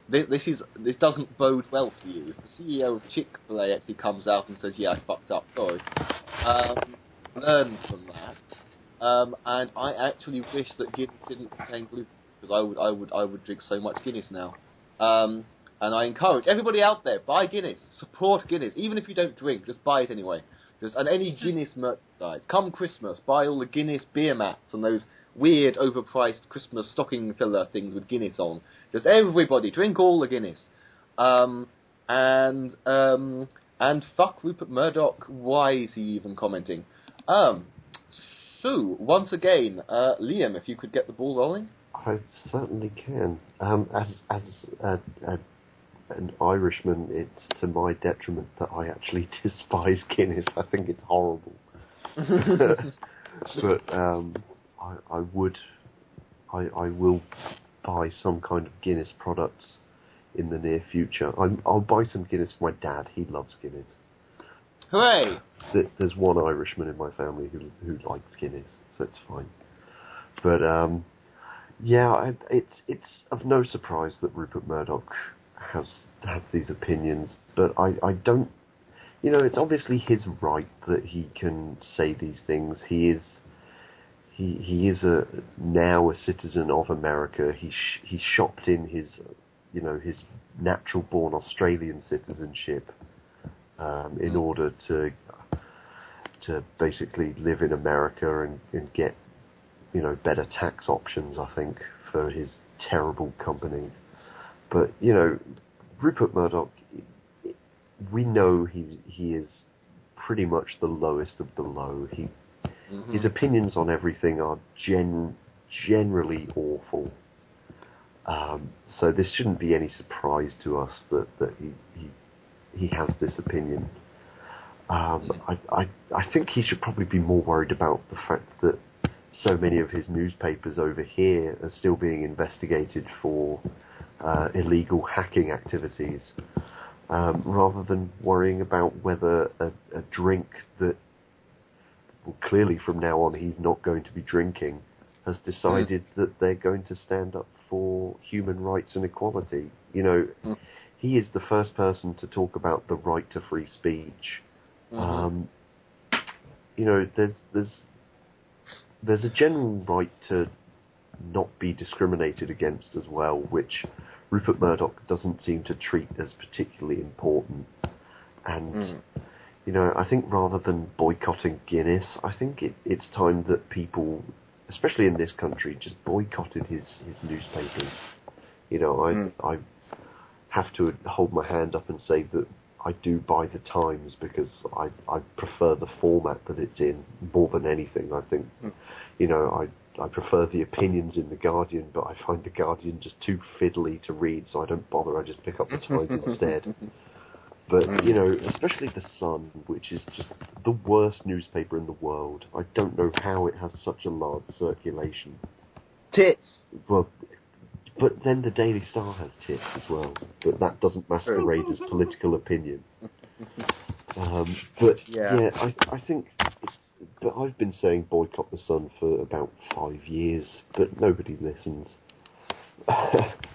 this doesn't bode well for you. If the CEO of Chick-fil-A actually comes out and says, yeah, I fucked up, sorry, learn from that. And I actually wish that Guinness didn't contain gluten, because I would drink so much Guinness now. And I encourage everybody out there, buy Guinness, support Guinness, even if you don't drink, just buy it anyway. And any Guinness merchandise. Come Christmas, buy all the Guinness beer mats and those weird, overpriced Christmas stocking filler things with Guinness on. Just everybody, drink all the Guinness. And fuck Rupert Murdoch. Why is he even commenting? So, once again, Liam, if you could get the ball rolling. I certainly can. As an Irishman, it's to my detriment that I actually despise Guinness. I think it's horrible. But I will buy some kind of Guinness products in the near future. I'll buy some Guinness for my dad. He loves Guinness. Hooray! There's one Irishman in my family who likes Guinness, so it's fine. But yeah, it's of no surprise that Rupert Murdoch has these opinions, but I don't, it's obviously his right that he can say these things. He is now a citizen of America. He shopped in his natural born Australian citizenship in order to basically live in America and get better tax options, I think, for his terrible companies. But, Rupert Murdoch, we know he is pretty much the lowest of the low. His opinions on everything are generally awful. So this shouldn't be any surprise to us that he has this opinion. I think he should probably be more worried about the fact that so many of his newspapers over here are still being investigated for illegal hacking activities, rather than worrying about whether a drink that, well, clearly from now on he's not going to be drinking, has decided that they're going to stand up for human rights and equality. He is the first person to talk about the right to free speech. There's a general right to not be discriminated against as well, which Rupert Murdoch doesn't seem to treat as particularly important. And, I think rather than boycotting Guinness, I think it's time that people, especially in this country, just boycotted his newspapers. I have to hold my hand up and say that I do buy the Times because I prefer the format that it's in more than anything. I think, I prefer the opinions in The Guardian, but I find The Guardian just too fiddly to read, so I don't bother. I just pick up the Times instead. But, especially The Sun, which is just the worst newspaper in the world. I don't know how it has such a large circulation. Tits! Well, but then the Daily Star has tits as well, but that doesn't masquerade as political opinion. But yeah, I think but I've been saying boycott the Sun for about 5 years, but nobody listens.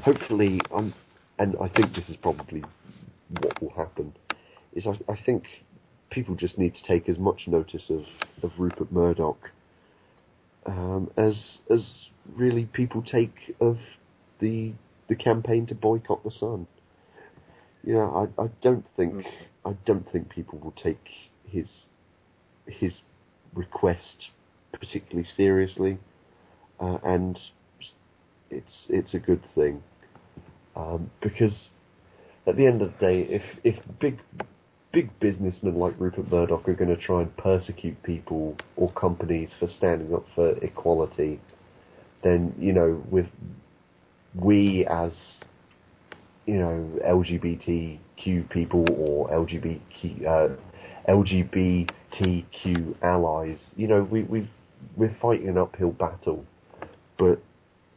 Hopefully, and I think this is probably what will happen, is I think people just need to take as much notice of Rupert Murdoch as really people take of the campaign to boycott the Sun. I don't think people will take his request particularly seriously, and it's a good thing, because at the end of the day, if big businessmen like Rupert Murdoch are going to try and persecute people or companies for standing up for equality, then, you know, we as, you know, LGBTQ people or LGBTQ allies, you know, we're fighting an uphill battle. But,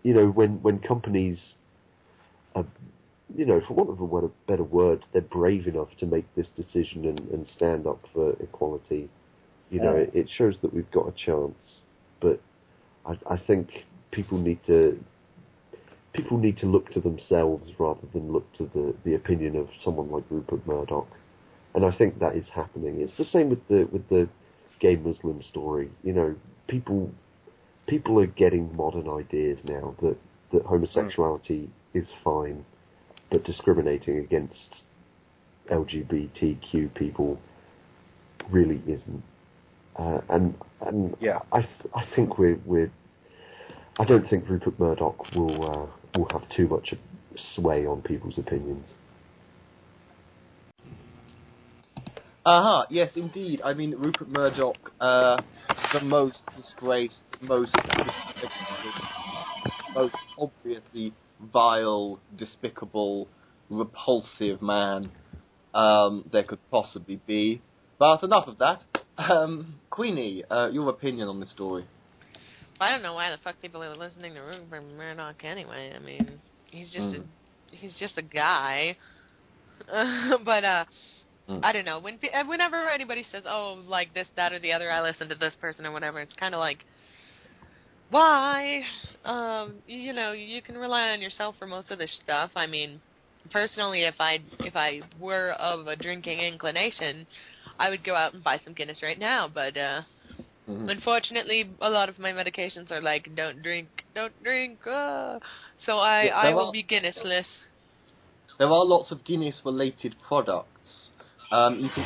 you know, when companies are, you know, for want of a better word, they're brave enough to make this decision and stand up for equality, you know, it shows that we've got a chance. But I think people need to look to themselves rather than look to the opinion of someone like Rupert Murdoch. And I think that is happening. It's the same with the gay Muslim story. You know, people are getting modern ideas now that homosexuality is fine, but discriminating against LGBTQ people really isn't. And I think I don't think Rupert Murdoch will have too much sway on people's opinions. Yes, indeed. I mean, Rupert Murdoch, the most disgraced, most obviously vile, despicable, repulsive man there could possibly be. But enough of that. Queenie, your opinion on this story? I don't know why the fuck people are listening to Rupert Murdoch anyway. I mean, he's just a guy. But I don't know. Whenever anybody says, "Oh, like this, that, or the other," I listen to this person or whatever. It's kind of like, why? You know, you can rely on yourself for most of this stuff. I mean, personally, if I were of a drinking inclination, I would go out and buy some Guinness right now. But unfortunately, a lot of my medications are like, don't drink. So I will be Guinnessless. There are lots of Guinness-related products. You can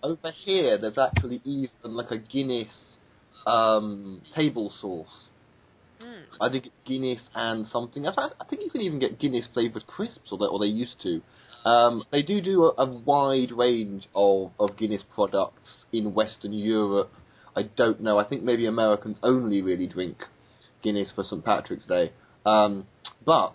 over here. There's actually even like a Guinness table sauce. I think it's Guinness and something. I think you can even get Guinness flavoured crisps, or they used to. They do a wide range of Guinness products in Western Europe. I don't know. I think maybe Americans only really drink Guinness for St. Patrick's Day. But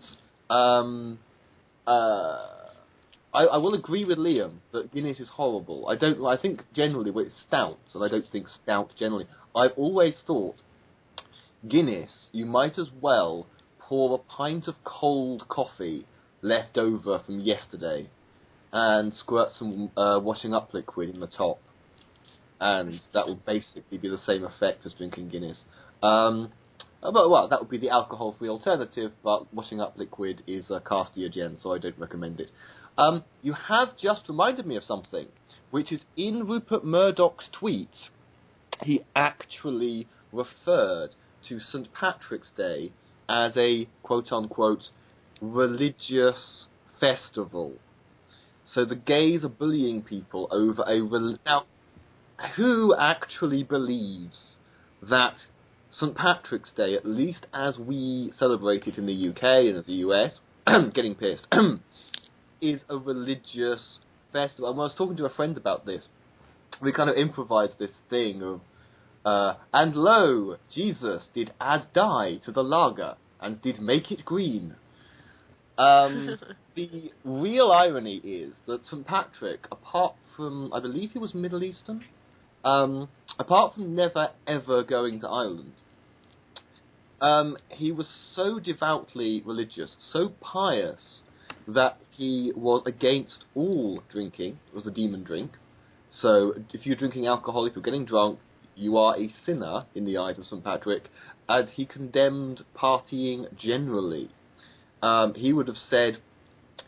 I will agree with Liam that Guinness is horrible. I think generally it's stout, and I don't think stout generally. I've always thought Guinness, you might as well pour a pint of cold coffee left over from yesterday and squirt some washing up liquid in the top, and that would basically be the same effect as drinking Guinness. Well, that would be the alcohol-free alternative, but washing up liquid is carcinogen, so I don't recommend it. You have just reminded me of something, which is in Rupert Murdoch's tweet. He actually referred to St. Patrick's Day as a quote-unquote religious festival. So the gays are bullying people over Now, who actually believes that St. Patrick's Day, at least as we celebrate it in the UK and as the US, getting pissed, is a religious festival? And when I was talking to a friend about this, we kind of improvised this thing of, and lo, Jesus did add dye to the lager and did make it green. The real irony is that St. Patrick, apart from, I believe he was Middle Eastern, apart from never ever going to Ireland, he was so devoutly religious, so pious, that he was against all drinking. It was a demon drink. So if you're drinking alcohol, if you're getting drunk, you are a sinner in the eyes of St. Patrick, and he condemned partying generally. He would have said,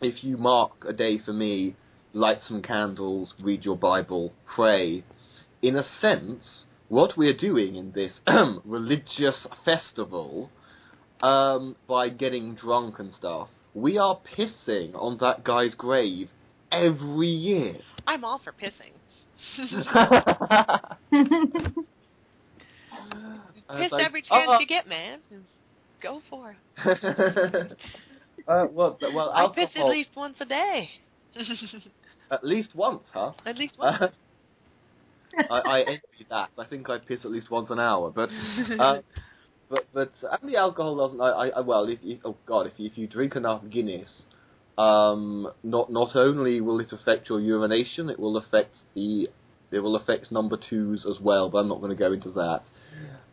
if you mark a day for me, light some candles, read your Bible, pray. In a sense, what we're doing in this religious festival, by getting drunk and stuff, we are pissing on that guy's grave every year. I'm all for pissing. Piss every chance you get, man. Go for it. Well, I piss alcohol... at least once a day. At least once, huh? At least once. I envy that. I think I piss at least once an hour, but and the alcohol doesn't. If you drink enough Guinness, not only will it affect your urination, it will affect number twos as well. But I'm not going to go into that.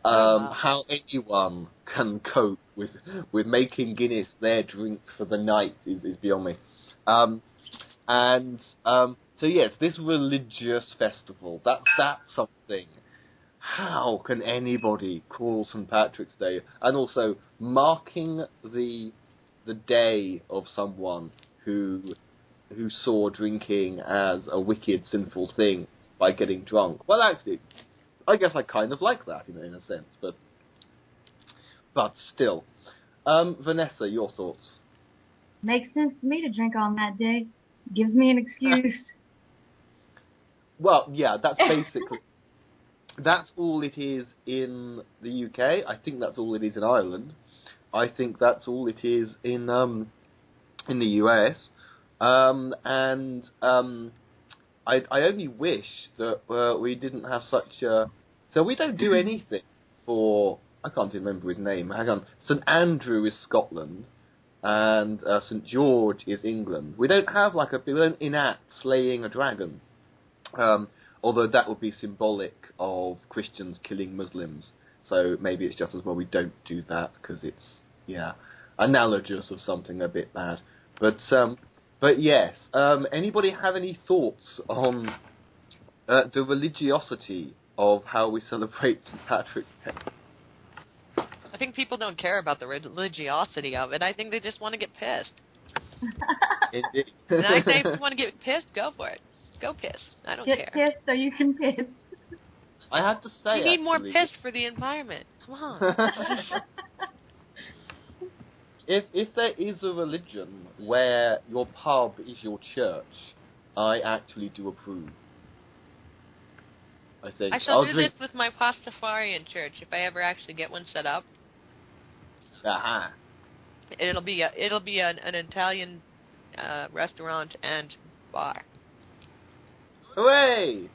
Wow. How anyone can cope with making Guinness their drink for the night is beyond me. So yes, this religious festival, that's something. How can anybody call St. Patrick's Day, and also marking the day of someone who saw drinking as a wicked, sinful thing by getting drunk? Well, actually, I guess I kind of like that in a sense, but still. Vanessa, your thoughts? Makes sense to me to drink on that day. Gives me an excuse. Well, yeah, that's basically... That's all it is in the UK. I think that's all it is in Ireland. I think that's all it is in the US. I only wish that we didn't have such a... So we don't do anything for... I can't remember his name. Hang on. St. Andrew is Scotland, and St. George is England. We don't have we don't enact slaying a dragon. Although that would be symbolic of Christians killing Muslims. So maybe it's just as well we don't do that, because it's, analogous of something a bit bad. But yes, anybody have any thoughts on the religiosity of how we celebrate St. Patrick's Day? I think people don't care about the religiosity of it. I think they just want to get pissed. Indeed. And I say if you want to get pissed, go for it. Go piss. I don't care. Get pissed so you can piss. I have to say, you need more piss for the environment. Come on. If there is a religion where your pub is your church, I actually do approve. I think I shall do this with my Pastafarian church if I ever actually get one set up. Aha. It'll be an Italian restaurant and bar. Hooray!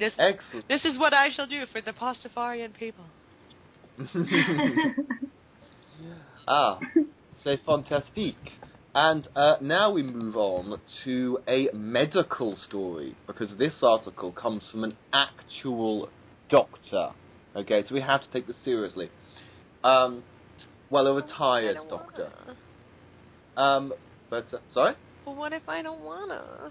Excellent. This is what I shall do for the Pastafarian people. C'est fantastique. And now we move on to a medical story, because this article comes from an actual doctor. Okay, so we have to take this seriously. Well, a retired doctor. Sorry? Well, what if I don't wanna?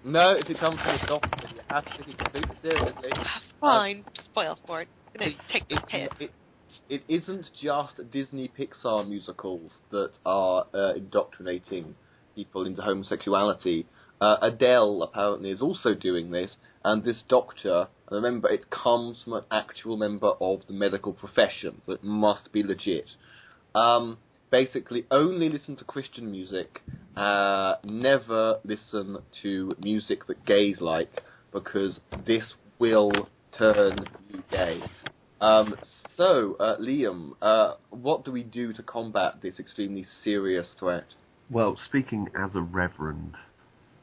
No, if it comes from a doctor, you have to take it completely seriously. Fine, spoil sport. Take the piss. It isn't just Disney Pixar musicals that are indoctrinating people into homosexuality. Adele apparently is also doing this, and this doctor, remember, it comes from an actual member of the medical profession, so it must be legit. Basically, only listen to Christian music, never listen to music that gays like, because this will turn you gay. So, Liam, what do we do to combat this extremely serious threat? Well, speaking as a reverend,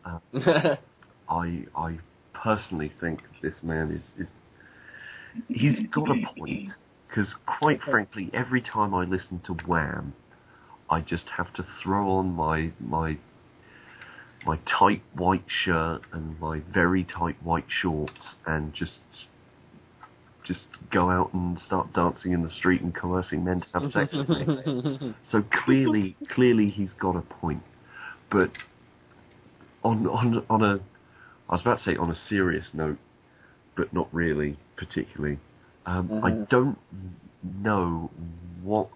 I personally think this man he's got a point, because quite frankly, every time I listen to Wham, I just have to throw on my tight white shirt and my very tight white shorts and just go out and start dancing in the street and coercing men to have sex with me. So clearly he's got a point. But on a, I was about to say on a serious note, but not really particularly. I don't know what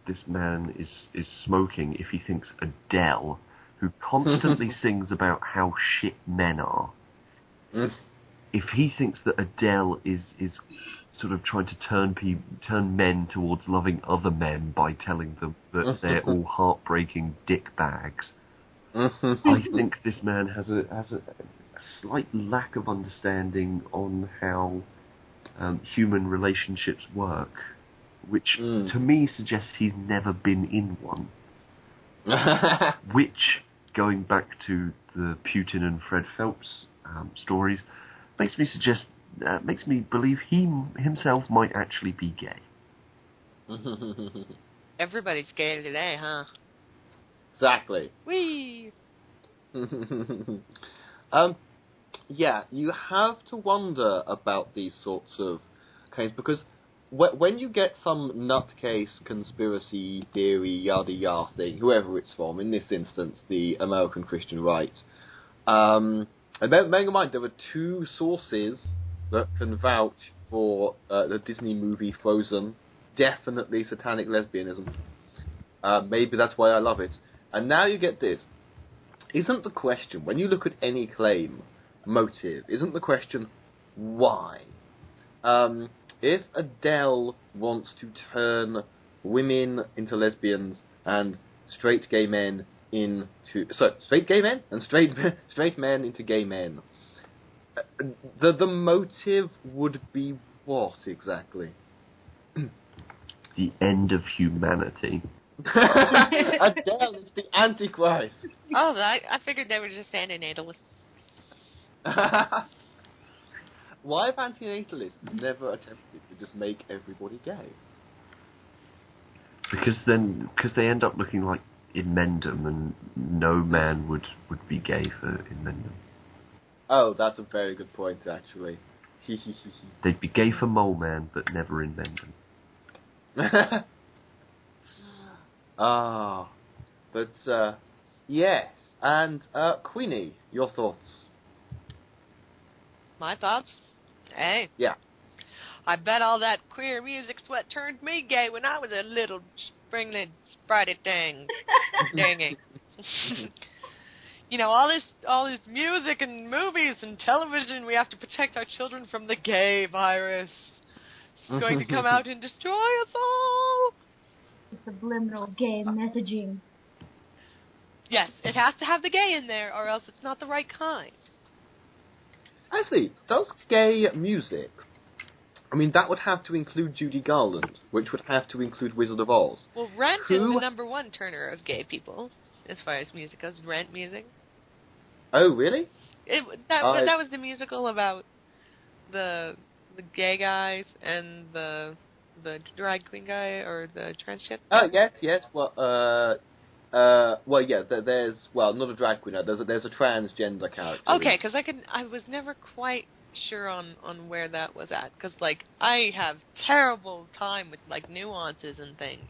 this man is smoking if he thinks Adele, who constantly sings about how shit men are, if he thinks that Adele is sort of trying to turn men towards loving other men by telling them that they're all heartbreaking dick bags, I think this man has a slight lack of understanding on how human relationships work, which to me suggests he's never been in one. Which, going back to the Putin and Fred Phelps stories, makes me believe he himself might actually be gay. Everybody's gay today, huh? Exactly. Whee! Yeah, you have to wonder about these sorts of cases, because when you get some nutcase conspiracy theory yada yada thing, whoever it's from, in this instance the American Christian right, and bear in mind there are two sources that can vouch for the Disney movie Frozen. Definitely satanic lesbianism. Maybe that's why I love it. And now you get this. Isn't the question, when you look at any claim, motive, isn't the question, why? If Adele wants to turn women into lesbians and straight gay men into... So, straight gay men? And straight men into gay men. The motive would be what, exactly? The end of humanity. Adele is the Antichrist. Oh, I figured they were just antinatalists. Why have antinatalists never attempted to just make everybody gay? Because they end up looking like Inmendum, and no man would be gay for Inmendum. Oh, that's a very good point, actually. They'd be gay for Mole Man, but never Inmendum. But yes, and Queenie, your thoughts? My thoughts? Hey. Yeah. I bet all that queer music's what turned me gay when I was a little springly spritey thing. Danging. You know, all this music and movies and television, we have to protect our children from the gay virus. It's going to come out and destroy us all. Subliminal gay messaging. Yes, it has to have the gay in there, or else it's not the right kind. Actually, does gay music... I mean, that would have to include Judy Garland, which would have to include Wizard of Oz. Well, Rent is the number one turner of gay people, as far as music goes. Rent music. Oh, really? That was the musical about the gay guys and the drag queen guy, or the transgender. Oh, yes. Well, yeah. There's not a drag queen. There's a transgender character. Okay, because I was never quite sure on where that was at, because I have terrible time with nuances and things.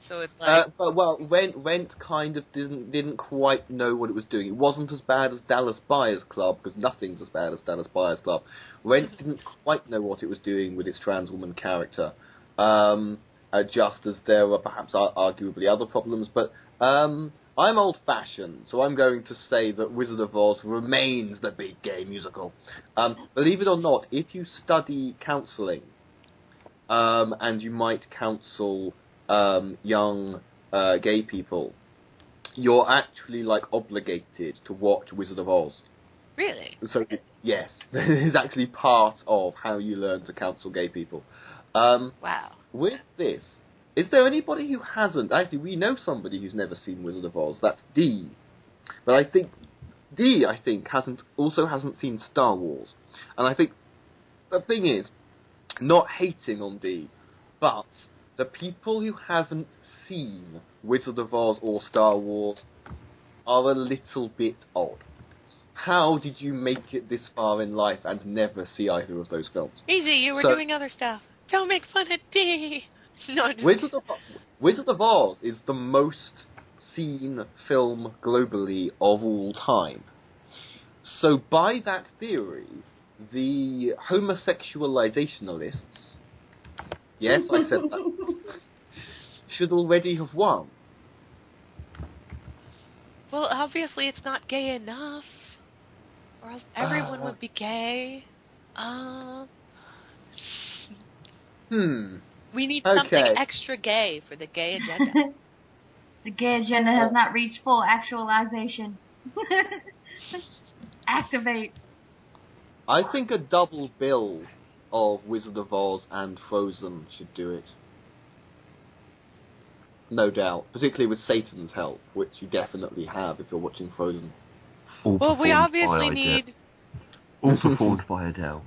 So it's Rent kind of didn't quite know what it was doing. It wasn't as bad as Dallas Buyers Club, because nothing's as bad as Dallas Buyers Club. Rent didn't quite know what it was doing with its trans woman character, just as there were perhaps arguably other problems. But I'm old-fashioned, so I'm going to say that Wizard of Oz remains the big gay musical. Believe it or not, if you study counselling, and you might counsel young gay people, you're actually obligated to watch Wizard of Oz. Really? So yes, it is actually part of how you learn to counsel gay people. Wow. With this, is there anybody who hasn't? Actually, we know somebody who's never seen Wizard of Oz. That's Dee. But I think Dee hasn't seen Star Wars. And I think the thing is, not hating on Dee, but the people who haven't seen Wizard of Oz or Star Wars are a little bit odd. How did you make it this far in life and never see either of those films? Easy, you were doing other stuff. Don't make fun of Dee. No, Wizard of Oz is the most seen film globally of all time. So by that theory, the homosexualizationalists, yes, I said that, should already have won. Well, obviously it's not gay enough, or else everyone would be gay. We need something extra gay for the gay agenda. The gay agenda has not reached full actualization. Activate. I think a double bill of Wizard of Oz and Frozen should do it. No doubt. Particularly with Satan's help, which you definitely have if you're watching Frozen. Well, we obviously need... All performed by Adele.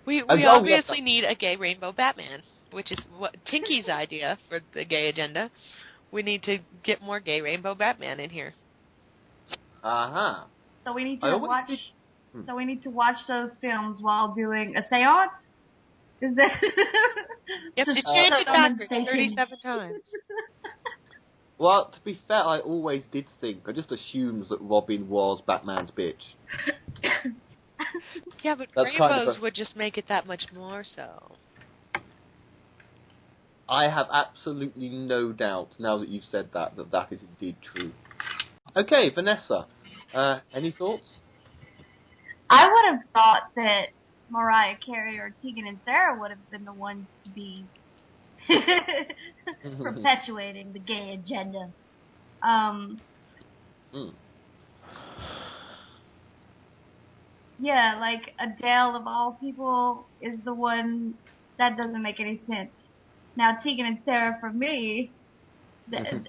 We obviously need a gay rainbow Batman, which is what Tinky's idea for the gay agenda. We need to get more gay rainbow Batman in here. Uh-huh. So we need to watch. So we need to watch those films while doing a séance. Is that? You have to chant it backwards 37 times. Well, to be fair, I always did think. I just assumed that Robin was Batman's bitch. Yeah, but That's rainbows would just make it that much more so. I have absolutely no doubt, now that you've said that that is indeed true. Okay, Vanessa, any thoughts? I would have thought that Mariah Carey or Tegan and Sarah would have been the ones to be perpetuating the gay agenda. Yeah, like Adele of all people is the one that doesn't make any sense. Now Tegan and Sarah for me,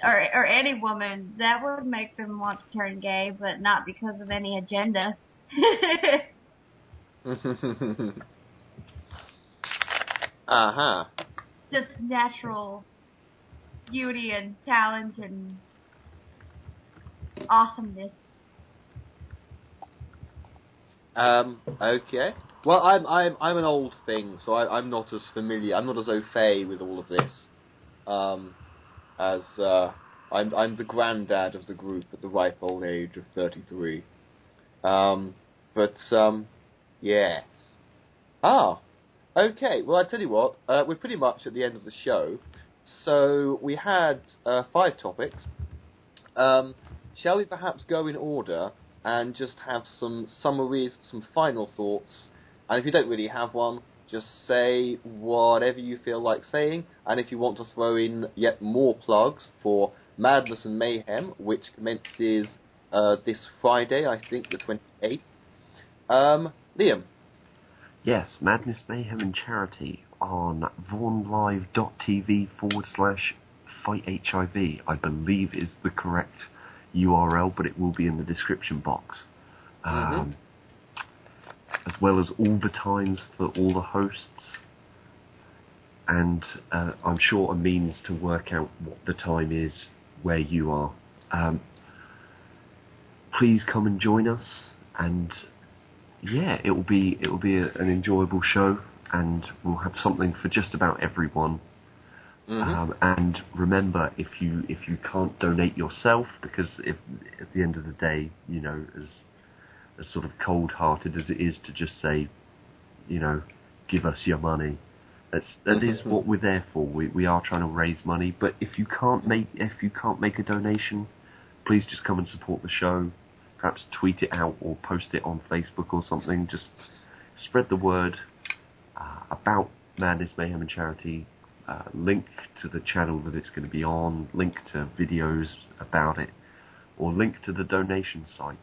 or any woman, that would make them want to turn gay, but not because of any agenda. Uh-huh. Just natural beauty and talent and awesomeness. Okay. Well, I'm an old thing, so I'm not as familiar. I'm not as au fait with all of this. As I'm the granddad of the group at the ripe old age of 33. Yes. Okay. Well, I tell you what. We're pretty much at the end of the show. So we had 5 topics. Shall we perhaps go in order and just have some summaries, some final thoughts? And if you don't really have one, just say whatever you feel like saying. And if you want to throw in yet more plugs for Madness and Mayhem, which commences this Friday, I think, the 28th. Liam. Yes, Madness Mayhem and Charity on vaughanlive.tv/FightHIV, I believe is the correct URL, but it will be in the description box. As well as all the times for all the hosts, and I'm sure a means to work out what the time is where you are. Please come and join us, and yeah, it will be an enjoyable show, and we'll have something for just about everyone. And remember, if you can't donate yourself, because if at the end of the day, you know, as sort of cold-hearted as it is to just say, you know, give us your money, that is what we're there for. We are trying to raise money, but if you can't make a donation, please just come and support the show. Perhaps tweet it out or post it on Facebook or something. Just spread the word about Madness Mayhem and Charity. Link to the channel that it's going to be on. Link to videos about it, or link to the donation site.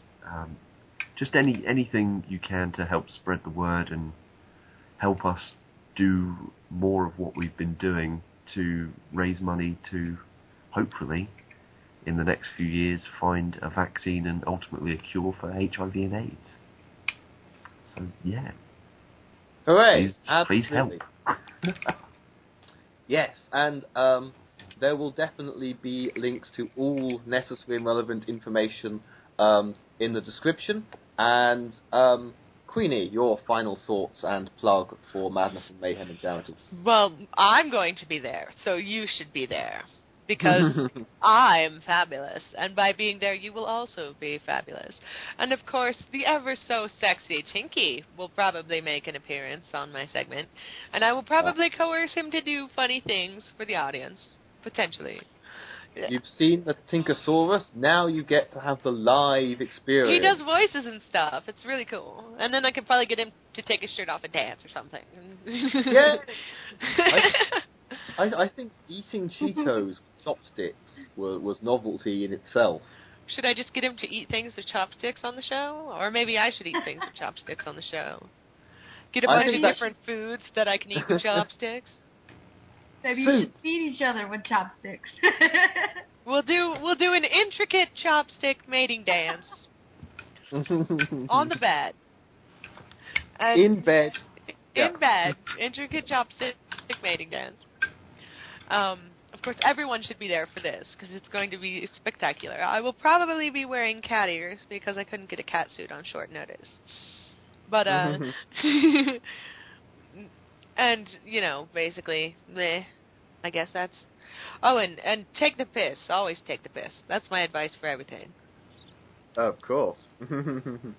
Just anything you can to help spread the word and help us do more of what we've been doing to raise money to, hopefully, in the next few years, find a vaccine and ultimately a cure for HIV and AIDS. So, yeah. Hooray! Please help. Yes, and there will definitely be links to all necessary and relevant information in the description. And Queenie, your final thoughts and plug for Madness and Mayhem and Charity. Well, I'm going to be there, so you should be there. Because I'm fabulous, and by being there, you will also be fabulous. And of course, the ever-so-sexy Tinky will probably make an appearance on my segment, and I will probably coerce him to do funny things for the audience, potentially. You've seen the Tinkosaurus, now you get to have the live experience. He does voices and stuff, it's really cool. And then I could probably get him to take his shirt off and dance or something. Yeah! I think eating Cheetos with chopsticks was novelty in itself. Should I just get him to eat things with chopsticks on the show? Or maybe I should eat things with chopsticks on the show. Get a bunch of different foods that I can eat with chopsticks. Maybe you should feed each other with chopsticks. We'll do an intricate chopstick mating dance on the bed. And in bed. In bed, intricate chopstick mating dance. Of course, everyone should be there for this because it's going to be spectacular. I will probably be wearing cat ears because I couldn't get a cat suit on short notice. But and basically, I guess that's. Oh, and take the piss. Always take the piss. That's my advice for everything. Of course. And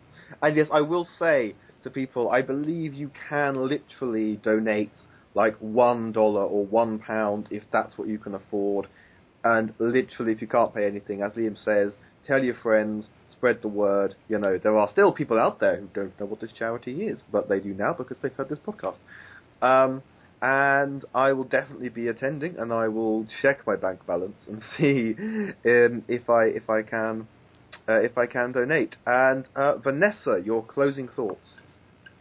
yes, I will say to people, I believe you can literally donate like $1 or £1 if that's what you can afford. And literally, if you can't pay anything, as Liam says, tell your friends, spread the word. There are still people out there who don't know what this charity is, but they do now because they've heard this podcast. And I will definitely be attending, and I will check my bank balance and see if I can donate. And Vanessa, your closing thoughts.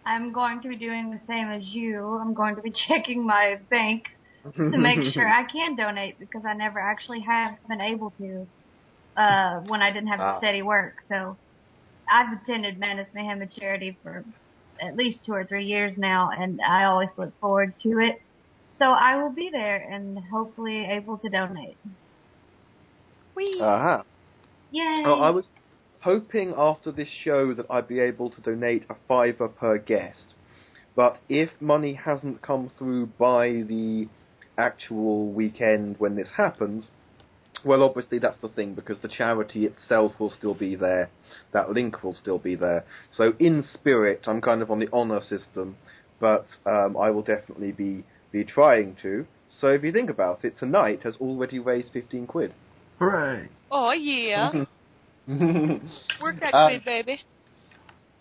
I'm going to be doing the same as you. I'm going to be checking my bank to make sure I can donate because I never actually have been able to when I didn't have steady work. So I've attended Madness Mayhem Charity for at least 2 or 3 years now, and I always look forward to it. So I will be there and hopefully able to donate. Whee! Uh-huh. Yay! Oh, I was hoping after this show that I'd be able to donate a $5 per guest. But if money hasn't come through by the actual weekend when this happens, well, obviously that's the thing, because the charity itself will still be there. That link will still be there. So in spirit, I'm kind of on the honour system, but I will definitely be trying to. So if you think about it, tonight has already raised 15 quid. Hooray! Oh, yeah. Work that quid, baby.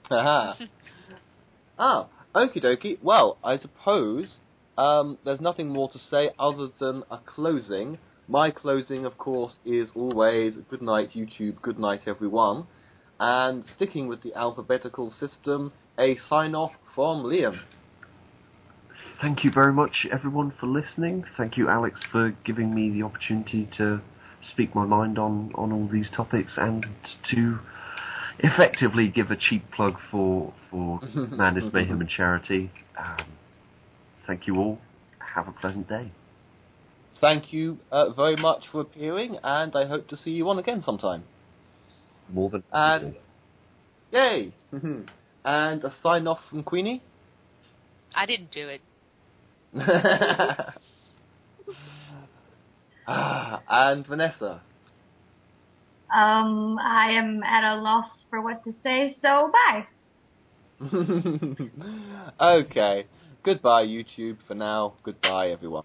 Haha. Okie dokie. Well, I suppose there's nothing more to say other than a closing. My closing, of course, is always good night, YouTube, good night, everyone. And sticking with the alphabetical system, a sign-off from Liam. Thank you very much, everyone, for listening. Thank you, Alex, for giving me the opportunity to speak my mind on all these topics and to effectively give a cheap plug for Madness Mayhem and Charity. Thank you all. Have a pleasant day. Thank you very much for appearing, and I hope to see you on again sometime. More than and yay! And a sign off from Queenie. I didn't do it. And Vanessa. I am at a loss for what to say, so bye. Okay. Goodbye, YouTube, for now. Goodbye, everyone.